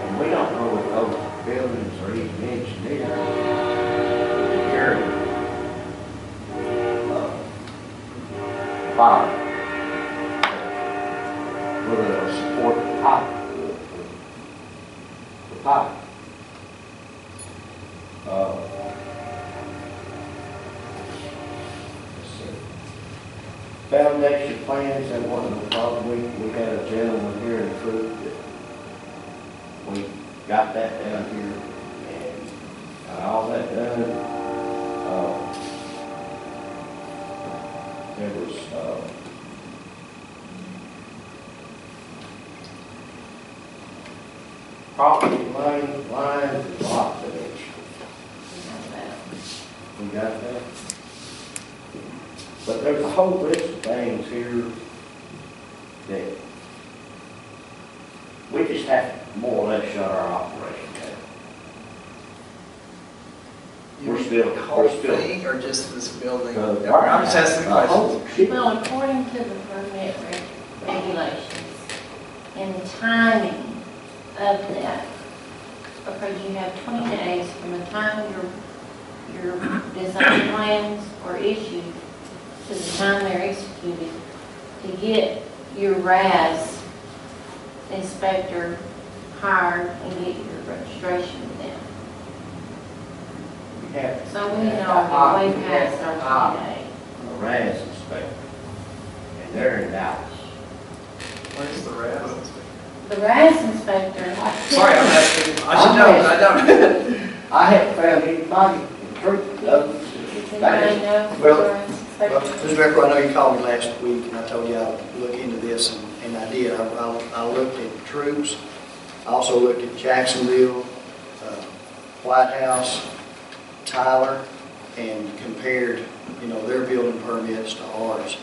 And we don't know if those buildings are even engineered to carry fire. Whether they'll support the pipe. The pipe. Foundation plans, that wasn't a problem. We had a gentleman here in Troup that we got that down here and got all that done. There was, property lines and lot finish. We got that. But there's a whole list of things here that we just have to more or less shut our operation down. You We're mean still- the whole we're still- thing, or just this building? The- I'm just asking the questions. Well, according to the permit regulations and the timing of that, because you have 20 days from the time your design plans are issued to the time they're executed to get your RAS inspector hired and get your registration with them. We have So we know way past our 20 days. a RAS inspector, and they're in Dallas. Where's the RAS? The RAS inspector. Sorry, I'm asking. I should know, but I don't. I haven't found anybody in Troup that knows anybody know? Well, Insurance Well, inspector? Ms. Becker, I know you called me last week, and I told you I'd look into this, and I did. I looked at Troups, I also looked at Jacksonville, White House, Tyler, and compared, their building permits to ours.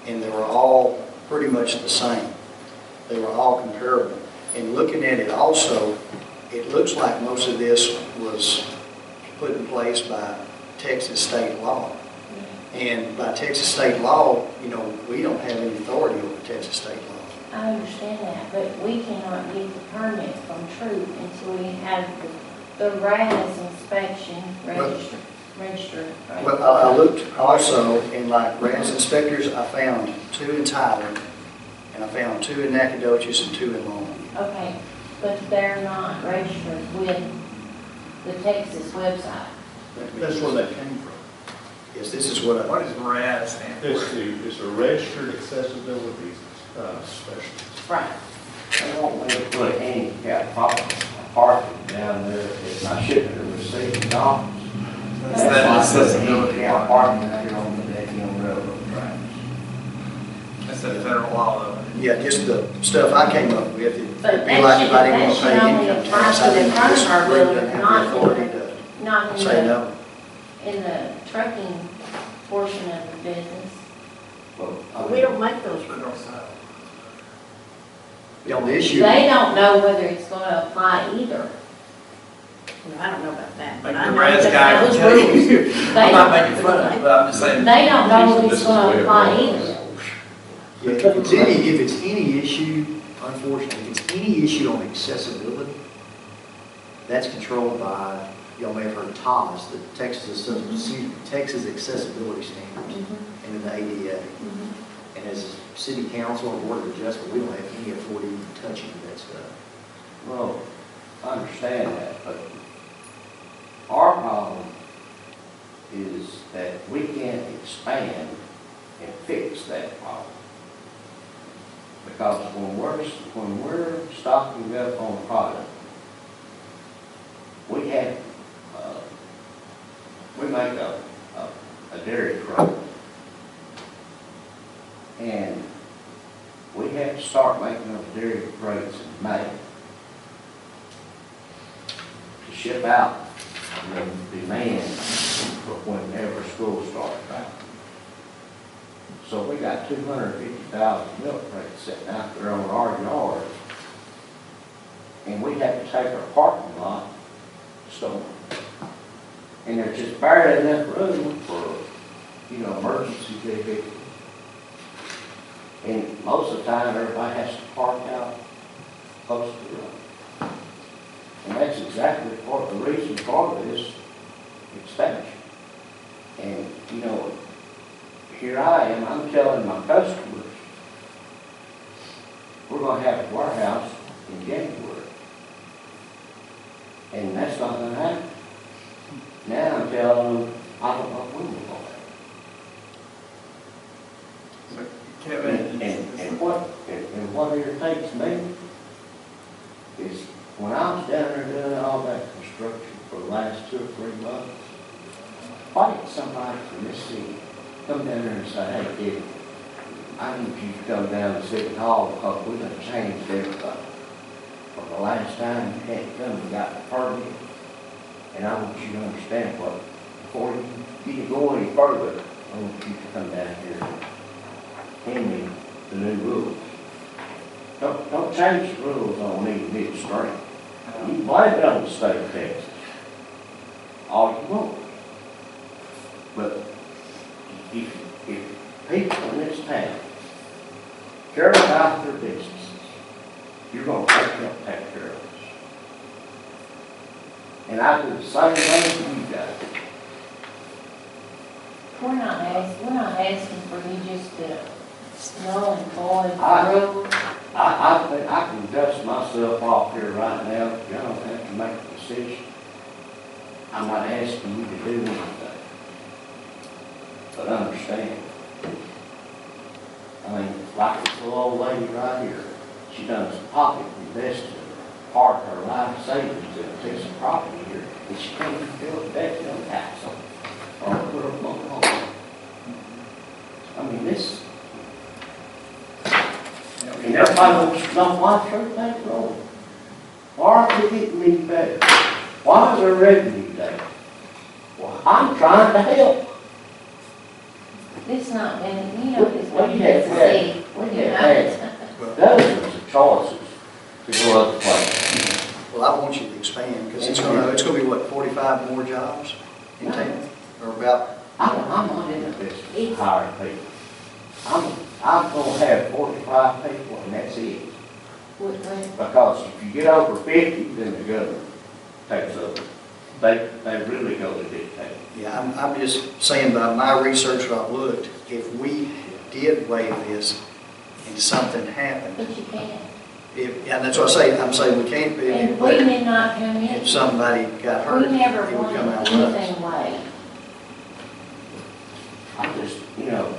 And they were all pretty much the same. They were all comparable. And looking at it also, it looks like most of this was put in place by Texas state law. And by Texas state law, we don't have any authority over Texas state law. I understand that, but we cannot get the permits from Troup until we have the RAS inspection registered. Well, I looked also, in like RAS inspectors, I found 2 in Tyler, and I found 2 in Nacogdoches and 2 in Long. Okay, but they're not registered with the Texas website. That's where that came from. Yes, this is what What does RAS stand for? It's a registered accessibility specialist. Right. They want me to put handicap parking down there at my shipping and receiving docks. That's that accessibility Yeah, part. parking out here on the Deccan Railroad tracks. That's that federal law though. Yeah, just the stuff I came up with, it'd But be like if I didn't want to pay that should only income apply tax. to I the didn't, front this of our group building, doesn't have not the in authority Not to in say the, no. in the trucking portion of the business. Well, We don't make those Federal rules. side. On the issue, They don't know whether it's gonna apply either. I don't know about that, but Like I the know RAS that guy those can tell rules. you. I'm not making fun of it, but I'm just saying. They don't know This whether it's is gonna way apply above either. us. Yeah, if it's any issue, unfortunately, if it's any issue on accessibility, that's controlled by, y'all may have heard TAS, the Texas Accessibility Standards, Mhm, and then the ADA. mhm. And as a city council or board of adjustment, we don't have any authority in touching that stuff. Well, I understand that, but our problem is that we can't expand and fix that problem. Because when we're stocking up on product, we have, we make a dairy crate. And we have to start making those dairy crates in May to ship out the demand for whenever school starts back. So we got 250,000 milk crates sitting out there on our yard. And we have to take our parking lot, store them. And there's just barely enough room for, emergency vehicles. And most of the time, everybody has to park out close to the road. And that's exactly part of the reason for this expansion. And, here I am, I'm telling my customers, we're gonna have a warehouse in January. And that's not gonna happen. Now I'm telling them, I don't know when we're gonna have it. So, Kevin, And what irritates me is when I was down there doing all that construction for the last 2 or 3 months, why didn't somebody from this city come down there and say, hey, kid, I need you to come down to City Hall because we're gonna change everything. For the last time, you hadn't come and got the permit, and I want you to understand what, before you go any further, I want you to come down here and hand me the new rules. Don't change the rules on me midstream. You can blame it on the state of Texas, all you want. But if people in this town care about their businesses, you're gonna take care of us. And I do the same thing you guys. We're not asking for you just to null and void I- the rules. I think I can dust myself off here right now. Y'all don't have to make a decision. I'm not asking you to do anything. But understand. I mean, like this little old lady right here, she done some pocket invested part of her life savings in a piece of property here, and she can't even build a deck on tax on it. Or put for a mobile home. I mean, this, and everybody wants to know why Troup ain't growing. Why are they getting any better? Why is their revenue down? Well, I'm trying to help. It's not been, you know, it's What been do you have the there? city. What do you have? Dozens of choices to go other places. Well, I want you to expand, because it's gonna be, what, 45 more jobs in town? Or about, I'm not in the business of hiring people. I'm gonna have 45 people and that's it. Because if you get over 50, then the government takes over. They really go to dictate. yeah, I'm just saying by my research, what I've looked, if we did waive this and something happened, But you can't. yeah, that's what I'm saying we can't, And we but did not come in. if somebody got hurt, We never it would come wanted out of us. anything waived. I just, you know,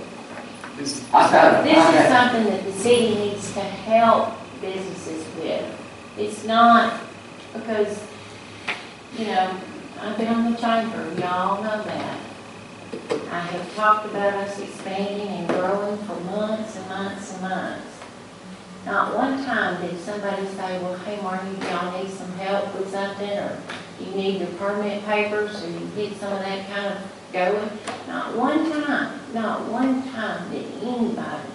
This- I gotta This find is out. something that the city needs to help businesses with. It's not because, you know, I've been on the chamber, y'all know that. I have talked about us expanding and growing for months and months and months. Not one time did somebody say, well, hey, Marty, y'all need some help with something, or you need your permit papers, or you get some of that kind of going. Not one time did anybody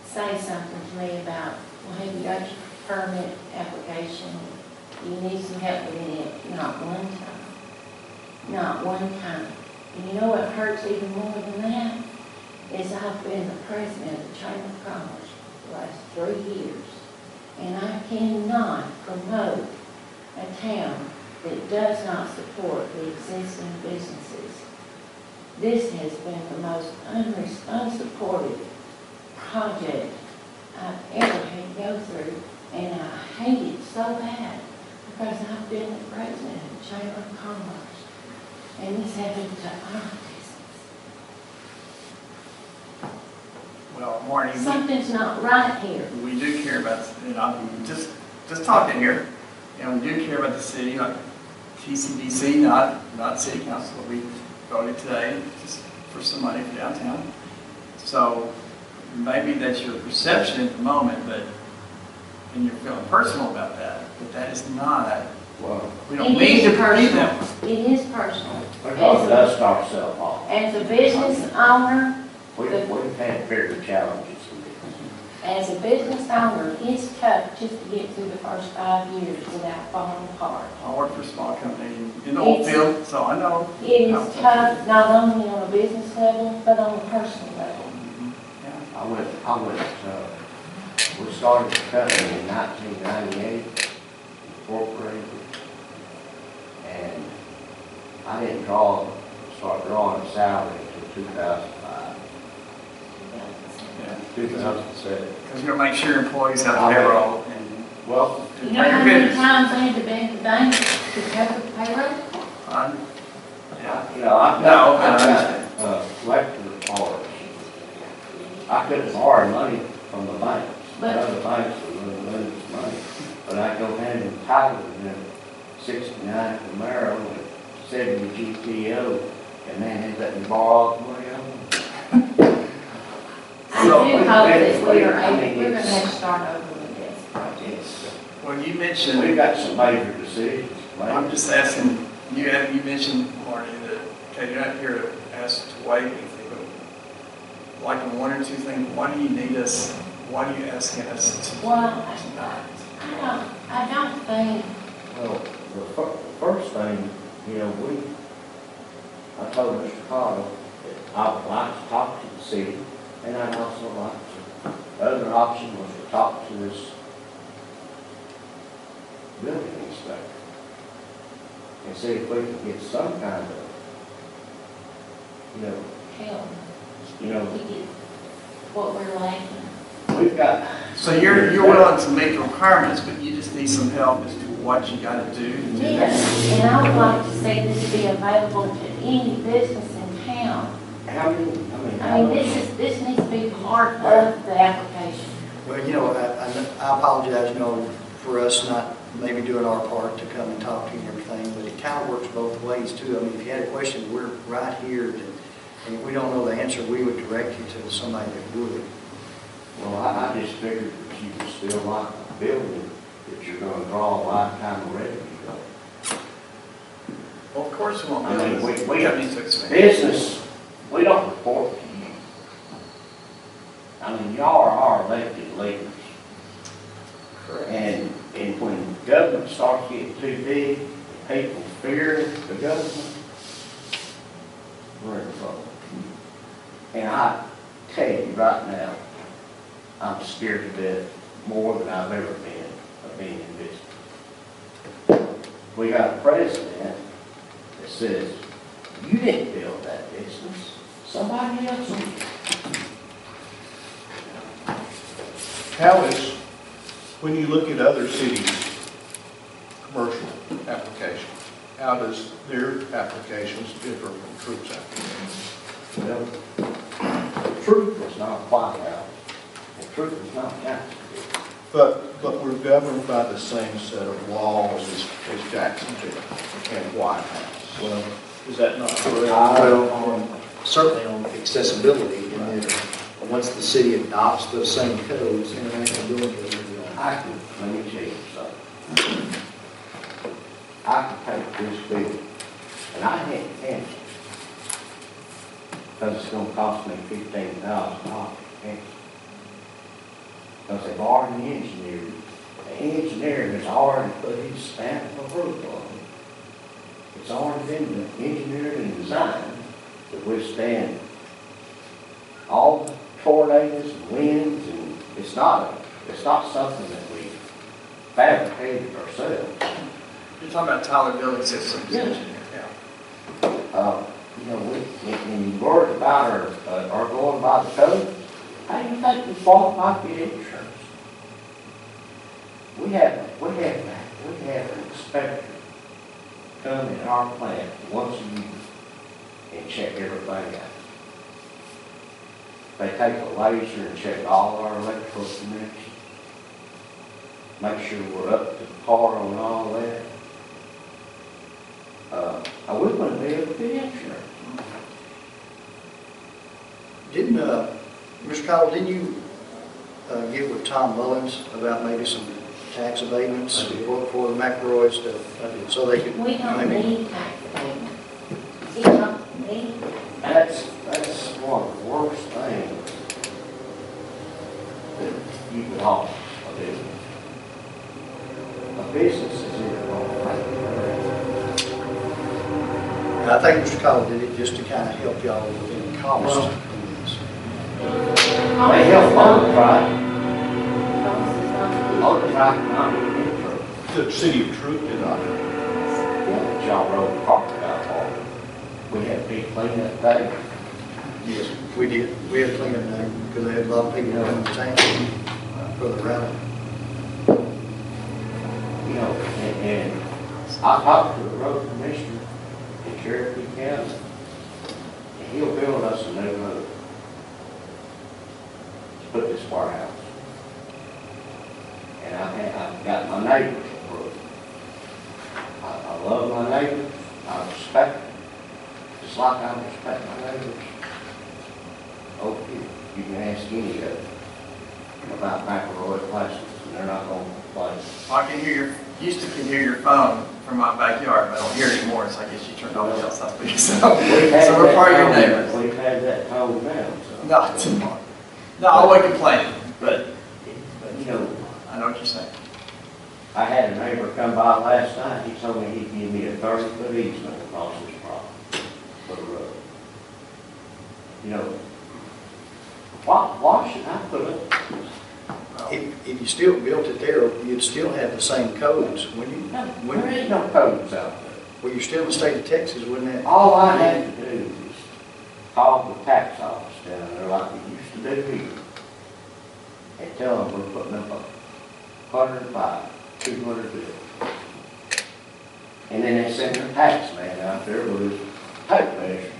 say something to me about, well, have you got your permit application? You need some help with it. Not one time. Not one time. And you know what hurts even more than that? Is I've been the president of the Chamber of Commerce for the last 3 years. And I cannot promote a town that does not support the existing businesses. This has been the most unsupported project I've ever had to go through, and I hate it so bad because I've been the president of the Chamber of Commerce, and this happened to our business. Well, Marty, Something's not right here. we do care about, you know, just talking here, and we do care about the city, not TCDC, not city council. We voted today just for some money for downtown. So maybe that's your perception at the moment, and you're feeling personal about that, but that is not, Well, we don't need to be that way. It is personal. we're gonna dust ourselves off. As a business owner, We've had bigger challenges than this. as a business owner, it's tough just to get through the first 5 years without falling apart. I work for a small company in the oil field, so I know. It how is tough, not only on a business level, but on a personal level. Yeah. We started the company in 1998, incorporated, and I didn't start drawing a salary until 2005, Yeah. 2007. Because you're gonna make sure employees have payroll and. Well, You know how many times I had to beg the bank to cover the payroll? Yeah. you know, I've No, I got, understand. collector cards. I couldn't borrow money from the banks. But- Other banks would lose money. But I go hand in title and then 69 Camaro and 70 GTO, and man, they let me borrow all the money on them. I do So- hope that we're I gonna have to start over with this project. Well, you We've mentioned, got some major decisions. I'm just asking, you mentioned, Marty, that, okay, you're not here to ask to waive anything, but like in one or two things, why do you need us, why are you asking us to? Well, I don't think, Well, the first thing, you know, I told Mr. Cottle that I would like to talk to the city, and I'd also like to, the other option was to talk to this building inspector and see if we could get some kind of, hell, you know, we did what we're lacking. we've got. So you're willing to meet the requirements, but you just need some help as to what you gotta do to do that. Yes, and I would like to see this be available to any business in town. How many, I mean, this needs to be part of the application. Well, you know, I apologize, you know, for us not maybe doing our part to come and talk to you and everything, but it kind of works both ways too. I mean, if you had a question, we're right here, and if we don't know the answer, we would direct you to somebody that would. Well, I just figured that you could still like a building that you're gonna draw a lifetime of revenue from. Well, of course we won't I mean, build this. we That needs to expand. Business, we don't report to you. I mean, y'all are our elected leaders. Correct. And when government starts getting too big, people fear the government, we're in trouble. And I tell you right now, I'm scared to death more than I've ever been of being in business. We got a president that says, you didn't build that business, somebody else did. How is, when you look at other cities' commercial applications, how does their applications differ from Troop's applications? Well, Troup is not a White House, and Troup is not Jacksonville. But we're governed by the same set of laws as Jacksonville and White House. Well, is that not correct? Well, certainly on accessibility, and then once the city adopts those same codes, international building codes will be on. Let me tell you something. I could take this bill, and I had to cancel it, because it's gonna cost me $15,000 to cancel. Because they've already engineered, the engineer has already put his stamp of approval on it. It's already been engineered and designed to withstand all the tornadoes and winds, and it's not something that we fabricated ourselves. You're talking about Tyler Building Systems Yeah. engineer, yeah. You know, when you worry about our going by the code, how do you think we qualify to get insurance? We have an inspector come in our plant once a year and check everything out. They take a laser and check all our electrical connections, make sure we're up to par on all that. We wouldn't be able to get insurance. Didn't, Mr. Cowell, didn't you get with Tom Mullins about maybe some tax abatements for the McElroys so they could We don't maybe? need tax abatement. We don't need. That's one of the worst things that you could offer a business. A business is either going to make it or I think Mr. Cowell did it just to kind of help y'all with any cost. Well, they help motor not get in trouble. The city of Troop did not. Y'all rode carpet out for. We had a big cleanup day. Yes, we did. We had to clean up there because they had a lot of people in the tank for the rally. You know, and I talked to the road commissioner in Cherokee County, and he'll build us a new road to put this warehouse. And I've got my neighbors approved. I love my neighbors, I respect them, just like I respect my neighbors. Oh, you can ask any of them about McElroy Plastics, and they're not going to complain. I can hear used to can hear your phone from my backyard, but I don't hear it anymore, so I guess you turned all the else off. So we're part of your neighbors. We've had that toned down, so. Not too much. No, I wasn't complaining, but But, you know, I know what you're saying. I had a neighbor come by last night, he told me he'd give me a 30-foot easement across his property for the road. You know, why should I put up? If you still built it there, you'd still have the same codes, wouldn't you? There ain't no codes out there. Well, you're still in the state of Texas, wouldn't that? All I had to do is call the tax office down there like we used to do here and tell them we're putting up a 105, 200 bill. And then they send their tax man out there with his tape measure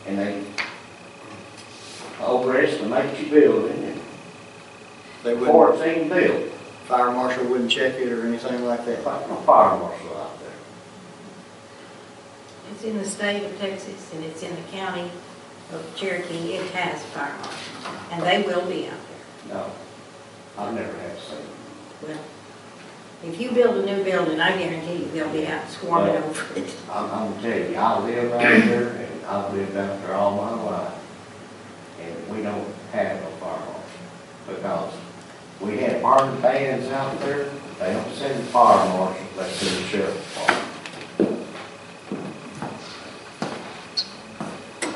and they overestimate your building and They wouldn't. before it's even built. fire marshal wouldn't check it or anything like that? Like no fire marshal out there. It's in the state of Texas and it's in the county of Cherokee. It has a fire marshal and they will be out there. No, I've never had to see them. Well, if you build a new building, I guarantee you they'll be out swarming over it. I'm gonna tell you, I live out there and I've lived out there all my life. And we don't have no fire marshal because we have burn bans out there. They don't send the fire marshal, they send the sheriff's department.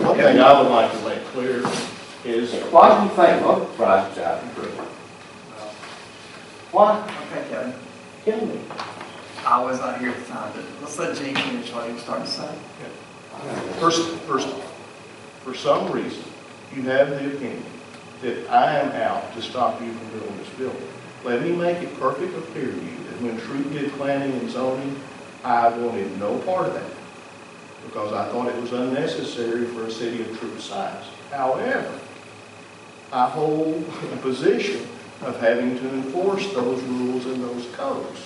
One thing I would like to make clear is, Why do you think local prices out in Troup? Why? Okay, Kevin. Tell me. I was not here at the time, but let's let Gene finish what he was starting to say. for some reason, you have the opinion that I am out to stop you from building this building. Let me make it perfectly clear to you that when Troup did planning and zoning, I wanted no part of that because I thought it was unnecessary for a city of Troup size. However, I hold a position of having to enforce those rules and those codes.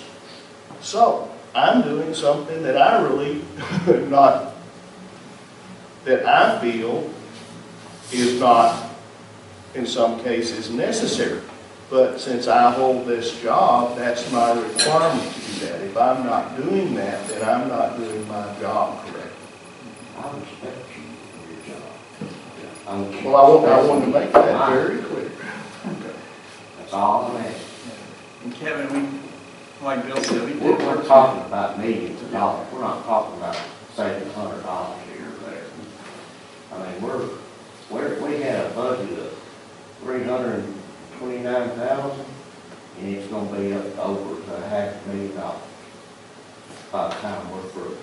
So, I'm doing something that I really that I feel is not, in some cases, necessary. But since I hold this job, that's my requirement to do that. If I'm not doing that, then I'm not doing my job correctly. I respect you for your job. Well, I want to make that very clear. That's all I'm asking. And Kevin, we, like Bill said, we did We're work. talking about millions of dollars. We're not talking about saving $100 here or there. I mean, we had a budget of $329,000, and it's gonna be up over to $500,000 by the time we're through.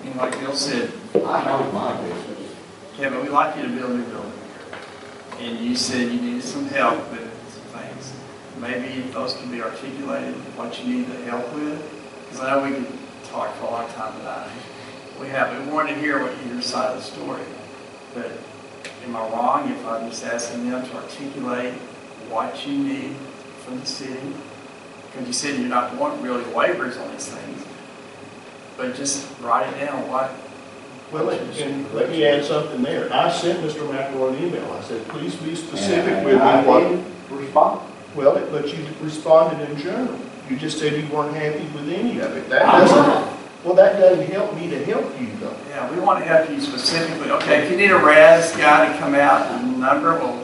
And like Bill said, I know my business. Kevin, we'd like you to build a new building here. And you said you needed some help with some things. Maybe if those can be articulated, what you need the help with. Because I know we could talk for a long time tonight. We wanted to hear your side of the story. But am I wrong if I'm just asking them to articulate what you need from the city? Because you said you're not wanting really waivers on these things. But just write it down, what. Well, and let me add something there. I sent Mr. McElroy an email. I said, please be specific And with me I what. didn't respond. Well, but you responded in general. You just said you weren't happy with any of it. That I'm doesn't, not. well, that doesn't help me to help you though. Yeah, we want to help you specifically. Okay, if you need a RAS guy to come out and number, well,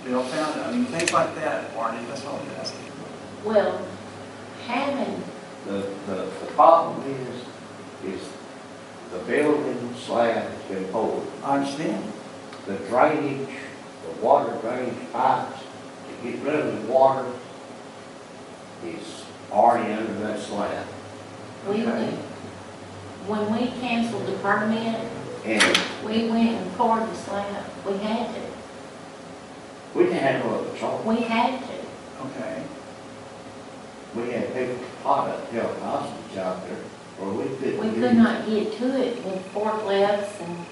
Bill found it. I mean, things like that, Barney, that's all we're asking. Well, having, The problem is the building slab has been poured. I understand. The drainage, the water drainage pipes, to get rid of the water is already under that slab. we went, when we canceled the permit, And we went and poured the slab. We had to. we didn't have no other choice. We had to. Okay. We had people pot up help hostage out there, or we couldn't. We use could not get to it with forklifts and,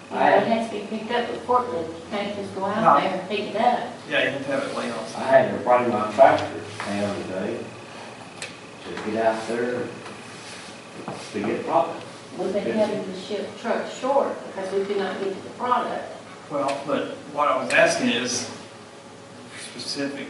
it has to be picked up with forklifts. You can't just go out there and pick it up. Yeah, you have to have it laid on. I had to bring my tractor down today to get out there to get product. We've been having to ship trucks short because we could not get to the product. Well, but what I was asking is specific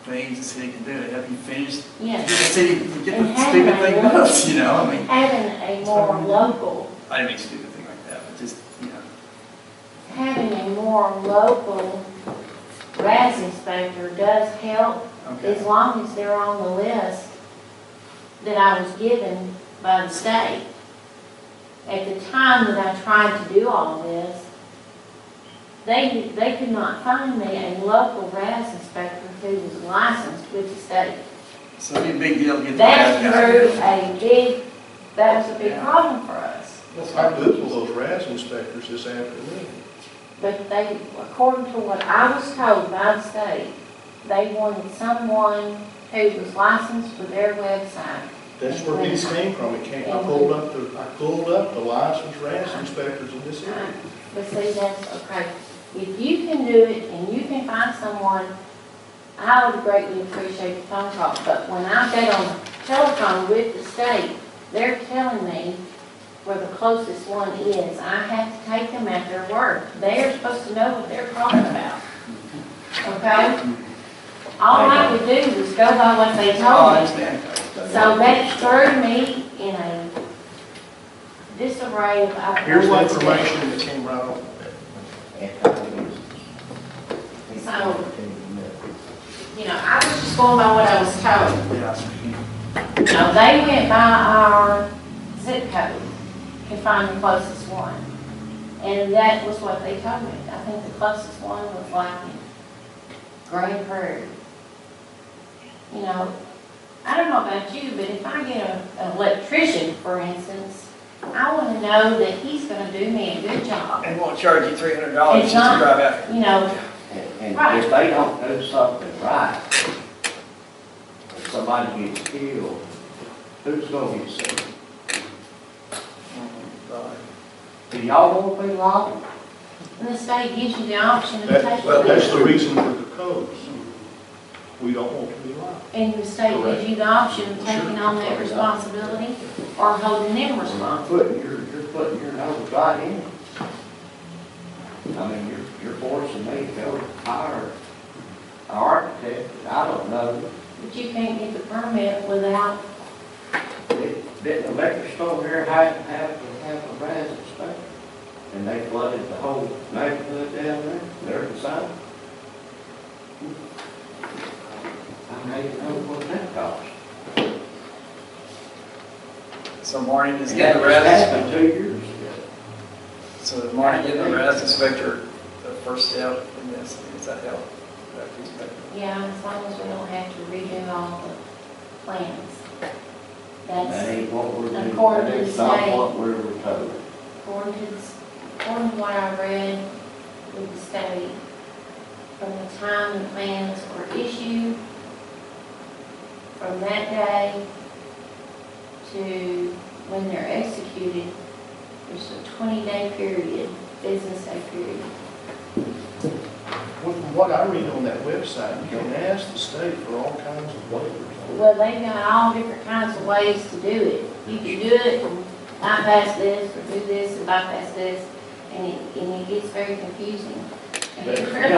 things the city can do to help you finish. Get the Yes. city, get And the having stupid a thing local- built, you know, I mean. Having a more local, I didn't mean stupid thing like that, but just, you know. having a more local RAS inspector does help as Okay. long as they're on the list that I was given by the state. At the time that I tried to do all this, they could not find me a local RAS inspector who was licensed with the state. So it'd be a big deal to get the That bad guy. that was a big problem for us. I Googled those RAS inspectors this afternoon. But they, according to what I was told by the state, they wanted someone who was licensed with their website. That's where these came from. I pulled up the licensed RAS inspectors in this area. But see, that's okay. If you can do it and you can find someone I would greatly appreciate the phone call, but when I get on the telephone with the state, they're telling me where the closest one is. I have to take them at their word. They're supposed to know what they're talking about. Okay? All I could do was go by what they Oh, I told me. understand. So that threw me in a disarray of. I don't know Here's the what to do. information that came right off. So, you know, I was just going by what I was told. Yeah. You know, they went by our zip code to find the closest one. And that was what they told me. I think the closest one was like in Grand Prairie. You know, I don't know about you, but if I get an electrician, for instance, I want to know that he's going to do me a good job. And won't charge you $300 It's just to not- drive out here. You know, And Right. if they don't do something right, if somebody gets killed, who's gonna get sued? Do y'all want to be liable? and the state gives you the option of That, taking that's it. the reason for the codes. We don't want to be liable. And the state gives you the option of taking on that responsibility or holding them responsible. You're putting your nose right in it. I mean, you're forcing me to go hire an architect, I don't know. But you can't get the permit without, Didn't the liquor store here have a resident inspection? And they flooded the whole neighborhood down there, they're the same. I don't even know what that costs. So Marty is And getting the that just residence. happened 2 years ago. So is Marty getting the residence inspector the first step in this? Does that help? yeah, as long as we don't have to redo all the plans. That That's ain't what we're doing. According to the That's not state. what we were told. according to what I read with the state, from the time the plans were issued, from that day to when they're executed, there's a 20-day period, business day period. From what I read on that website, you can ask the state for all kinds of waivers. Well, they've got all different kinds of ways to do it. You can do it from bypass this, or do this, and bypass this, and it gets very confusing. And it really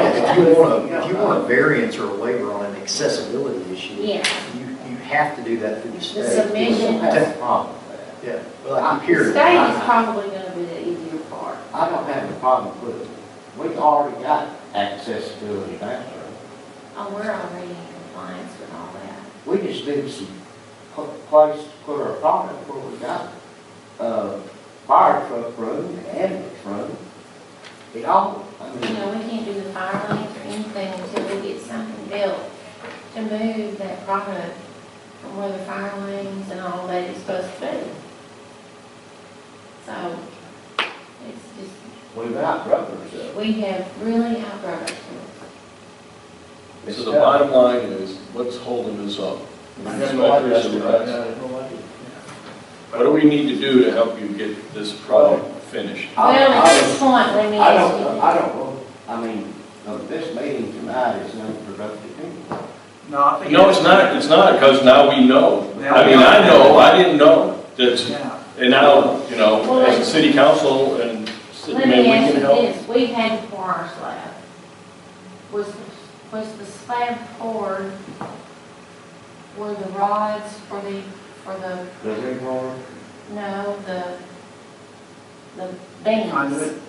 If you want a variance or a waiver on an accessibility issue, Yeah, you have to do that through the the state. I don't submission, have a problem with that. Yeah, well, I keep the hearing. state is probably gonna be the easier part. I don't have a problem with it. We already got accessibility now, sir. Oh, we're already in compliance with all that. We just need some place to put our product where we got, fire truck room, ambulance room. It all, I You mean, know, we can't do the fire lanes or anything until we get something built to move that product from where the fire lanes and all that is supposed to be. So, it's just, we've outgrown ourselves. we have really outgrown ourselves. So the bottom line is, what's holding us up? I got no idea. I have no idea. What do we need to do to help you get this project finished? Well, at this point, let me I ask don't, you. I don't know, I mean, this meeting tonight is unproductive anyway. No, I think. No, it's not, because now we know. I mean, I know, I didn't know, that's, Yeah. and now, you know, as a city council and, Let maybe me we ask can you help. this, we've had to pour our slab. Was the slab poured, were the rods for the, Does it work? no, the beams? Conduit.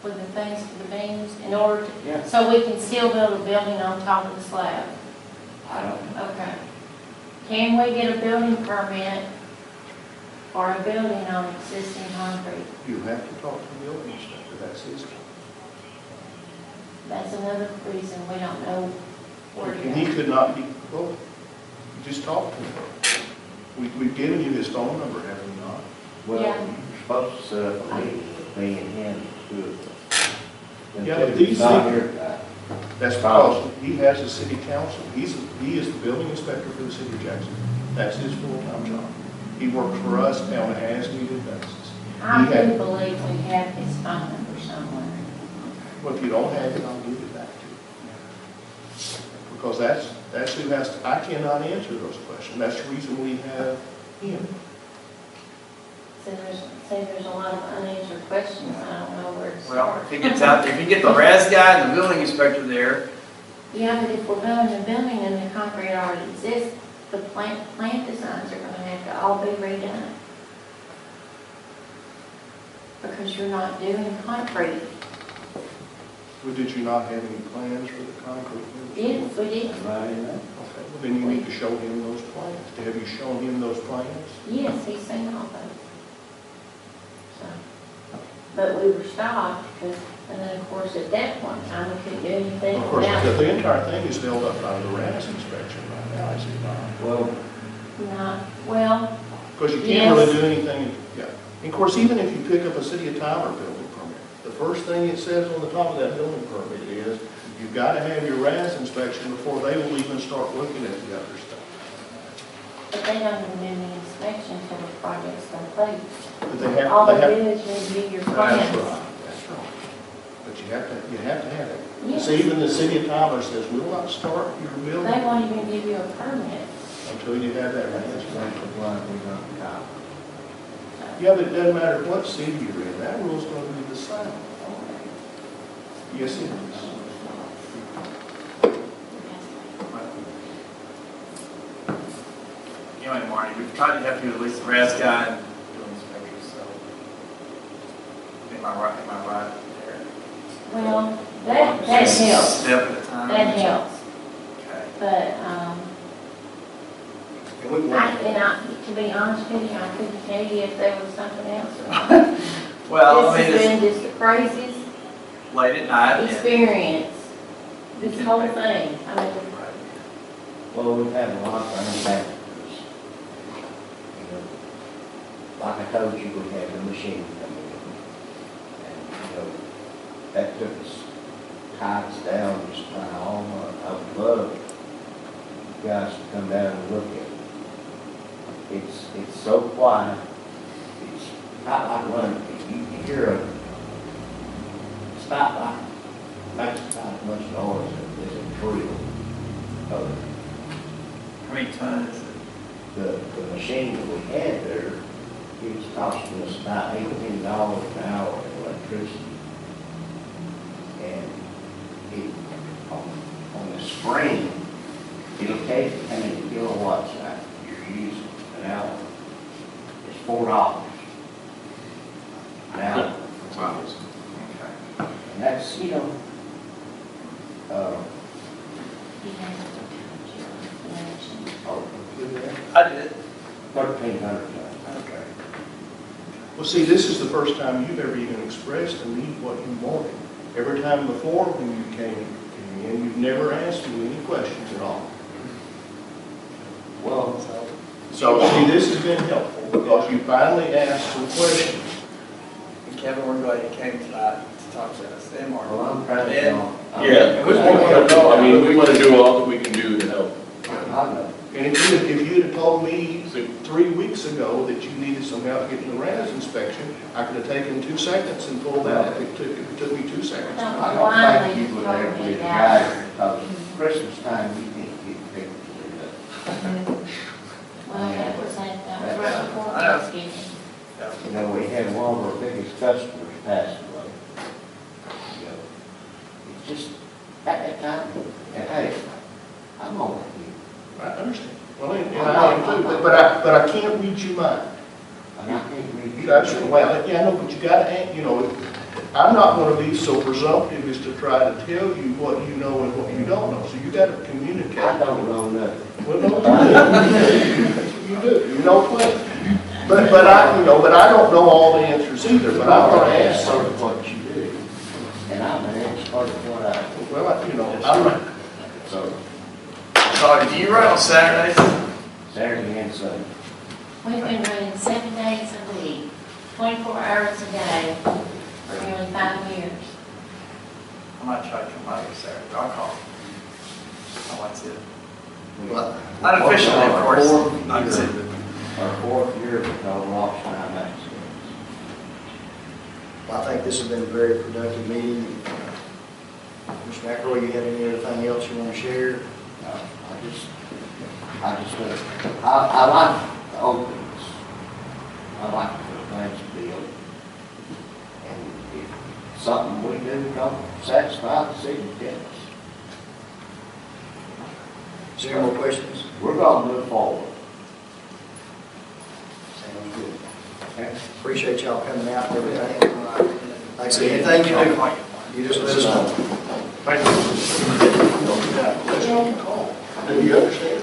For the things for the beams, in order to, Yeah. so we can still build a building on top of the slab? I don't know. Okay. Can we get a building permit for a building on existing concrete? You have to talk to the building inspector, that's his job. That's another reason we don't know where to And he go. could not be, well, you just talk to him. We've given you his phone number, have we not? Well, Yeah. you're supposed to set up a meeting, me and him, to do it. Yeah, but these Not things- here tonight. That's because he has a city council. He is the building inspector for the city of Jackson. That's his full-time job. He works for us on an as-needed basis. I He had- do believe we have his phone number somewhere. Well, if you don't have it, I'll give it back to you. Because that's who has to, I cannot answer those questions. That's the reason we have him. So there's a lot of unanswered questions, I don't know where to Well, start. if he gets out, if you get the RAS guy and the building inspector there, Yeah, but if we're building a building and the concrete already exists, the plant designs are gonna have to all be redone. Because you're not doing concrete. Well, did you not have any plans for the concrete? Yes, we did. Right in there. Okay, well, then you need to show him those plans. Have you shown him those plans? Yes, he's seen all those. So, but we were stopped because, and then of course at that point in time, we couldn't do anything Of course, without. the entire thing is held up by the RAS inspection right now, is it not? Well, Not, well, Because you can't really Yes. do anything, yeah. And of course, even if you pick up a City of Tyler building permit, the first thing it says on the top of that building permit is, you've got to have your RAS inspection before they will even start looking at the other stuff. but they don't even do the inspection until the project's complete. But they All have, they they do have, is review your that's plans. right, that's right. But you have to have it. Yes. See, even the City of Tyler says, we'll not start your They building won't even give you a permit. until you have that RAS that's inspection. exactly why we don't call. Yeah, but it doesn't matter what city you're in, that rule's going to be the same. Yes, it is. anyway, Marty, we've tried to help you at least the RAS guy and building inspector, so. Am I right there? Well, that helps. Step at a time. That helps. Okay. But, And we want, to be honest with you, I couldn't tell you if there was something else or not. Well, I This mean, has been just the craziest it's late at night. and- experience, this whole thing. I mean, Well, we've had a lot of unbalanced. You know, like I told you, we had the machine come in. And, you know, that took us, tied us down just about all month. I would love you guys to come down and look at it. It's so quiet. It's not like running, you hear a stoplight, makes about as much noise as a drill. How many tons is it? The machine that we had there, it was costing us about $18 an hour in electricity. And it, on the screen, it'll tell you how many kilowatts you're using an hour. It's $4 an hour. Okay. And that's, you know, I did. 1,300. Okay. Well, see, this is the first time you've ever even expressed to me what you wanted. Every time before when you came in, you've never asked me any questions at all. Well, So, see, this has been helpful because you finally asked some questions. And Kevin, we're glad you came tonight to talk to us. And Mark. well, I'm proud of And- y'all. Yeah, we want to know, I mean, we want to do all that we can do to help. I know. And if you'd have told me 3 weeks ago that you needed some help getting the RAS inspection, I could have taken 2 seconds and pulled that if it took me 2 seconds. I don't think you would ever be the guy, because Christmas time, you can't get people to do that. well, that was right before I know. Thanksgiving. You know, we had one of our biggest customers pass away. You know, it's just, at that time, and hey, I'm on it. I understand. Well, and I am too, but I can't read your mind. And I can't read you. That's, well, yeah, I know, but you gotta, you know, I'm not gonna be so presumptive as to try to tell you what you know and what you don't know, so you gotta communicate. I don't know nothing. Well, no, you do, you know plenty. But I don't know all the answers either, but I'm gonna ask Sort some. of what you do. And I'm an expert at what I do. Well, I'm not. So, So, do you run on Saturdays? Saturday and Sunday. We've been running 7 days a week, 24 hours a day for nearly 5 years. I might try to come by this Saturday. I'll call. Oh, that's it. well, Unofficially, of course. Not Our to- Our 4th year of total lost time accidents. I think this has been a very productive meeting. Mr. McElroy, you have any other thing else you want to share? I like the openness. I like for things to be open. And if something we do don't satisfy the city tenants, Is there any more questions? we're gonna move forward. Sounds good. Okay. Appreciate y'all coming out and everything. Like I said, anything you do, you just let us know. Thank you. Do you understand?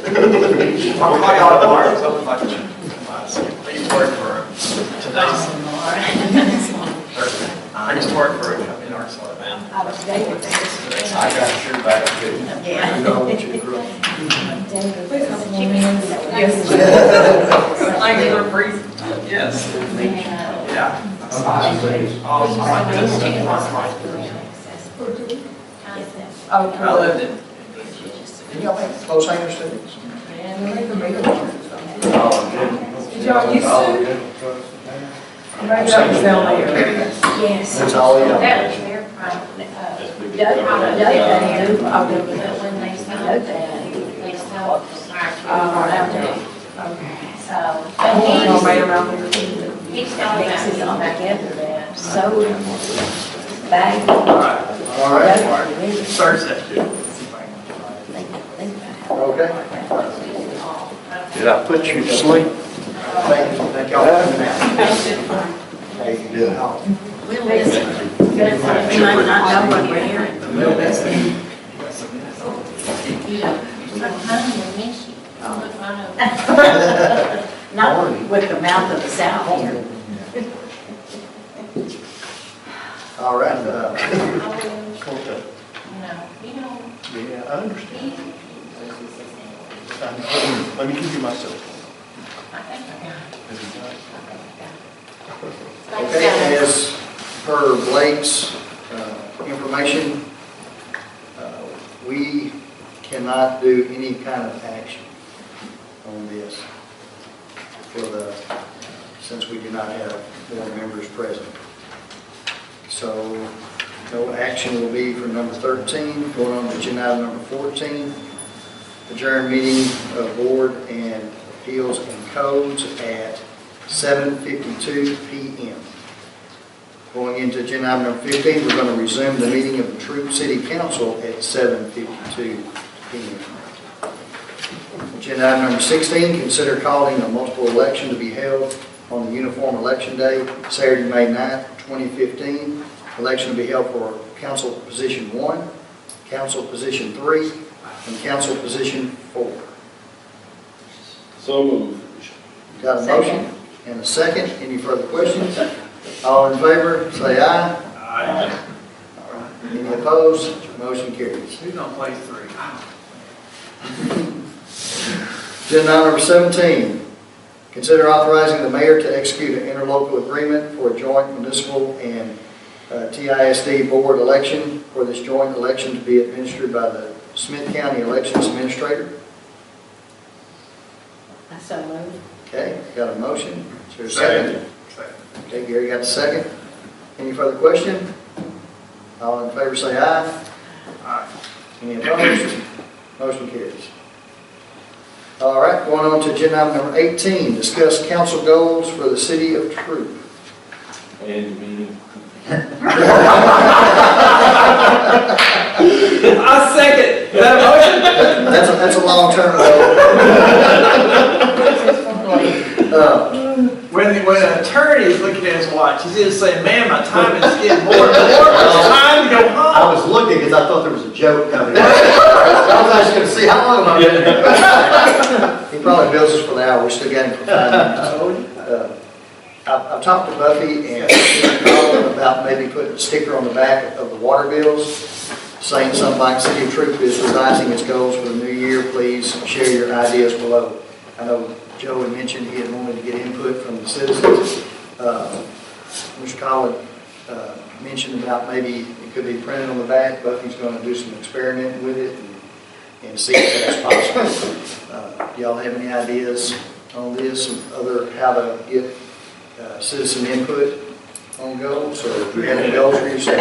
I used to work for a company in Arkansas, man. I was David. I got your back too. You know what you grew up. Like you were freezing. Yes. Yeah. Oh, my goodness. I lived in. Can y'all make close hangers too? Did y'all used to? Maybe that was down there. Yes. That's all we got. That was their private, when they started that, they started. Out there. Okay. So. He's got mixes all together there, soda, bag. All right. Thursday. Okay. Did I put you to sleep? Thank y'all for coming out. Hey, you do it. We'll listen. We might not know what we're hearing. We'll listen. Not with the mouth of the south here. All right. Yeah, I understand. Let me give you my cell phone. Okay, as per Blake's information, we cannot do any kind of action on this since we do not have board members present. So no action will be for number 13, going on to agenda item number 14, adjourn meeting of Board and Appeals and Codes at 7:52 p.m. Going into agenda item number 15, we're going to resume the meeting of the Troup City Council at 7:52 p.m. Agenda item number 16, consider calling a multiple election to be held on the uniform election day, Saturday, May 9th, 2015. Election to be held for Council Position 1, Council Position 3, and Council Position 4. So moved. Got a motion and a second. Any further questions? All in favor, say aye. Aye. All right. Any opposed? Motion carries. Who's gonna play 3? Agenda item number 17, consider authorizing the mayor to execute an interlocal agreement for a joint municipal and TISD board election for this joint election to be administered by the Smith County Elections Administrator. I so moved. Okay, got a motion. Is there a second? Second. Okay, Gary got the second. Any further question? All in favor say aye. Aye. Any opposed? Motion carries. All right, going on to agenda item number 18, discuss council goals for the city of Troup. And meeting. I second. Is that a motion? That's a long-term goal. When an attorney is looking at his watch, he's either saying, man, my time is getting more and more, it's time to go I home. was looking because I thought there was a joke coming. I was actually going to see how long am I going to be. He probably bills us for the hour. We still got him for 5 minutes. I've talked to Buffy and Colin about maybe putting a sticker on the back of the water bills saying something like City of Troup is revising its goals for the new year. Please share your ideas below. I know Joe had mentioned he had wanted to get input from the citizens. Mr. Collin mentioned about maybe it could be printed on the back. Buffy's going to do some experimenting with it and see if that's possible. Do y'all have any ideas on this and how to get citizen input on goals, or do you have any goals for yourself?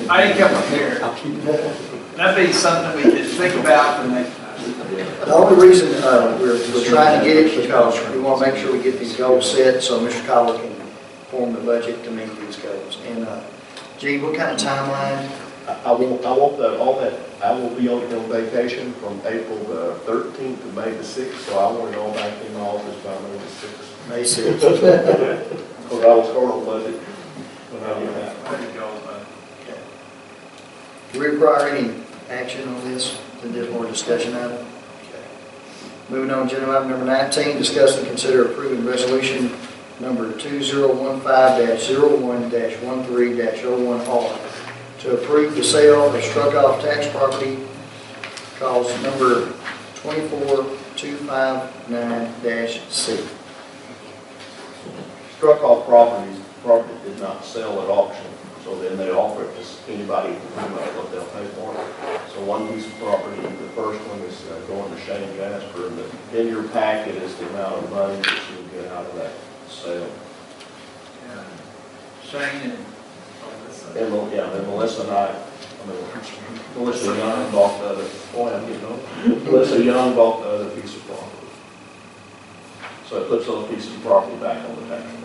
I didn't come prepared. That'd be something we could think about for next time. The only reason we're trying to get it because we want to make sure we get these goals set so Mr. Collar can form the budget to meet these goals. And Gene, what kind of timeline? I want that, all that, I will be on vacation from April the 13th to May the 6th, so I want it all back in the office by May the 6th. May 6th. Because I will start on budget when I get that. There you go, bud. Do we require any action on this? Is there more discussion item? Okay. Moving on, agenda item number 19, discuss and consider approving resolution number 2015-01-13-01R to approve the sale of struck-off tax property, cause number 24259-C. Struck off property did not sell at auction, so then they offer it to anybody who knows what they'll pay for it. So one piece of property, the first one is going to Shane Jasper, and in your packet is the amount of money that you'll get out of that sale. Yeah. Shane and And, and Melissa and Melissa Young bought the other, boy, I'm getting old. Melissa Young bought the other piece of property. So it puts those pieces of property back on the tax roll.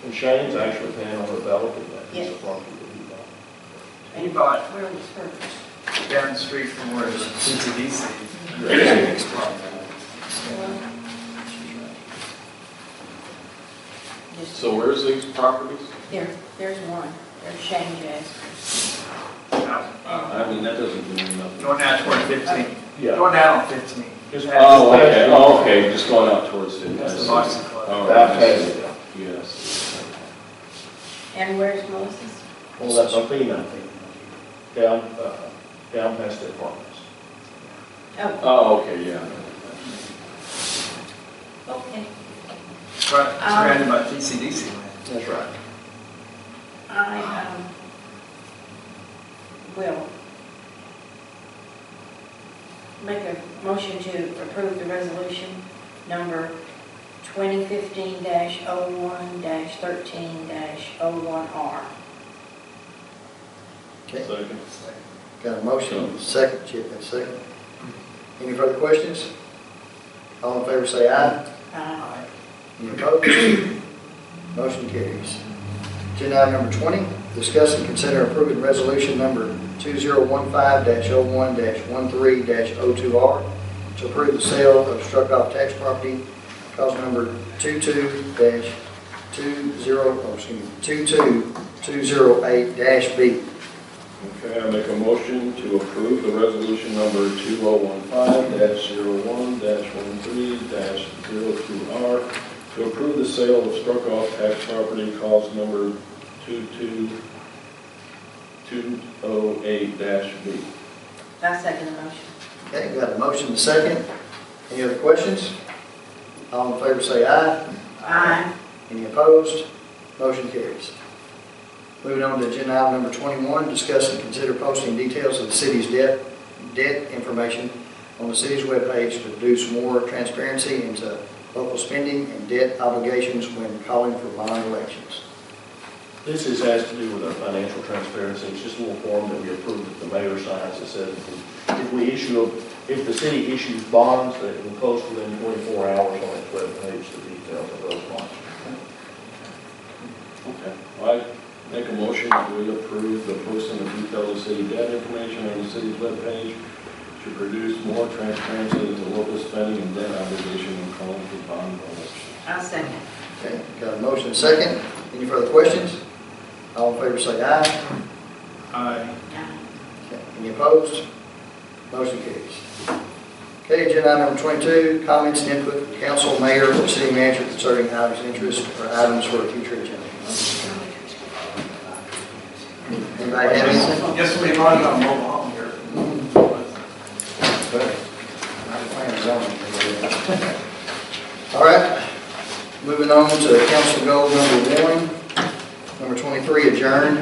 And Shane's actually paying on the developing that piece of property that he bought. he bought Where was first? down the street from where CCDC. So where's these properties? There's one. There's Shane Jasper. I mean, that doesn't mean nothing. Going down toward 15. Yeah. Going down on 15. Oh, okay, just going out towards the. That's the boxing club. Oh, That pays it. yes. And where's Melissa's? Well, that's a female down past the apartments. Oh, Oh, okay, yeah. okay. Right, surrounded by TCDC land. That's right. I will make a motion to approve the resolution number 2015-01-13-01R. Okay, Second. got a motion, second, Chip, and second. Any further questions? All in favor say aye. Aye. Any opposed? Motion carries. Agenda item number 20, discuss and consider approving resolution number 2015-01-13-02R to approve the sale of struck-off tax property, cause number 22208-B. Okay, I make a motion to approve the resolution number 2015-01-13-02R to approve the sale of struck-off tax property, cause number 22208-B. I second the motion. Okay, got a motion, second. Any other questions? All in favor say aye. Aye. Any opposed? Motion carries. Moving on to agenda item number 21, discuss and consider posting details of the city's debt information on the city's webpage to produce more transparency into local spending and debt obligations when calling for bond elections. This has to do with our financial transparency. It's just a little form that we approved that the mayor signs that says if the city issues bonds, that it will post within 24 hours on its webpage the details of those bonds. Okay. I make a motion that we approve the posting of detailed city debt information on the city's webpage to produce more transparency into local spending and debt obligation when calling for bond elections. I second. Okay, got a motion, second. Any further questions? All in favor say aye. Aye. Aye. Okay, any opposed? Motion carries. Okay, agenda item number 22, comments and input from council, mayor, or city manager concerning items of interest or items for a future agenda. Anybody have anything? Guess we'll be running on mobile home here. All right, moving on to council goal number 1, number 23, adjourn.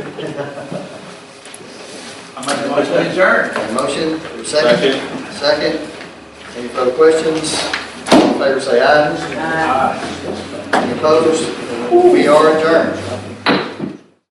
I'm going to motion to adjourn. A motion, second? Second. Any further questions? All in favor say aye. Aye. Any opposed? We are adjourned.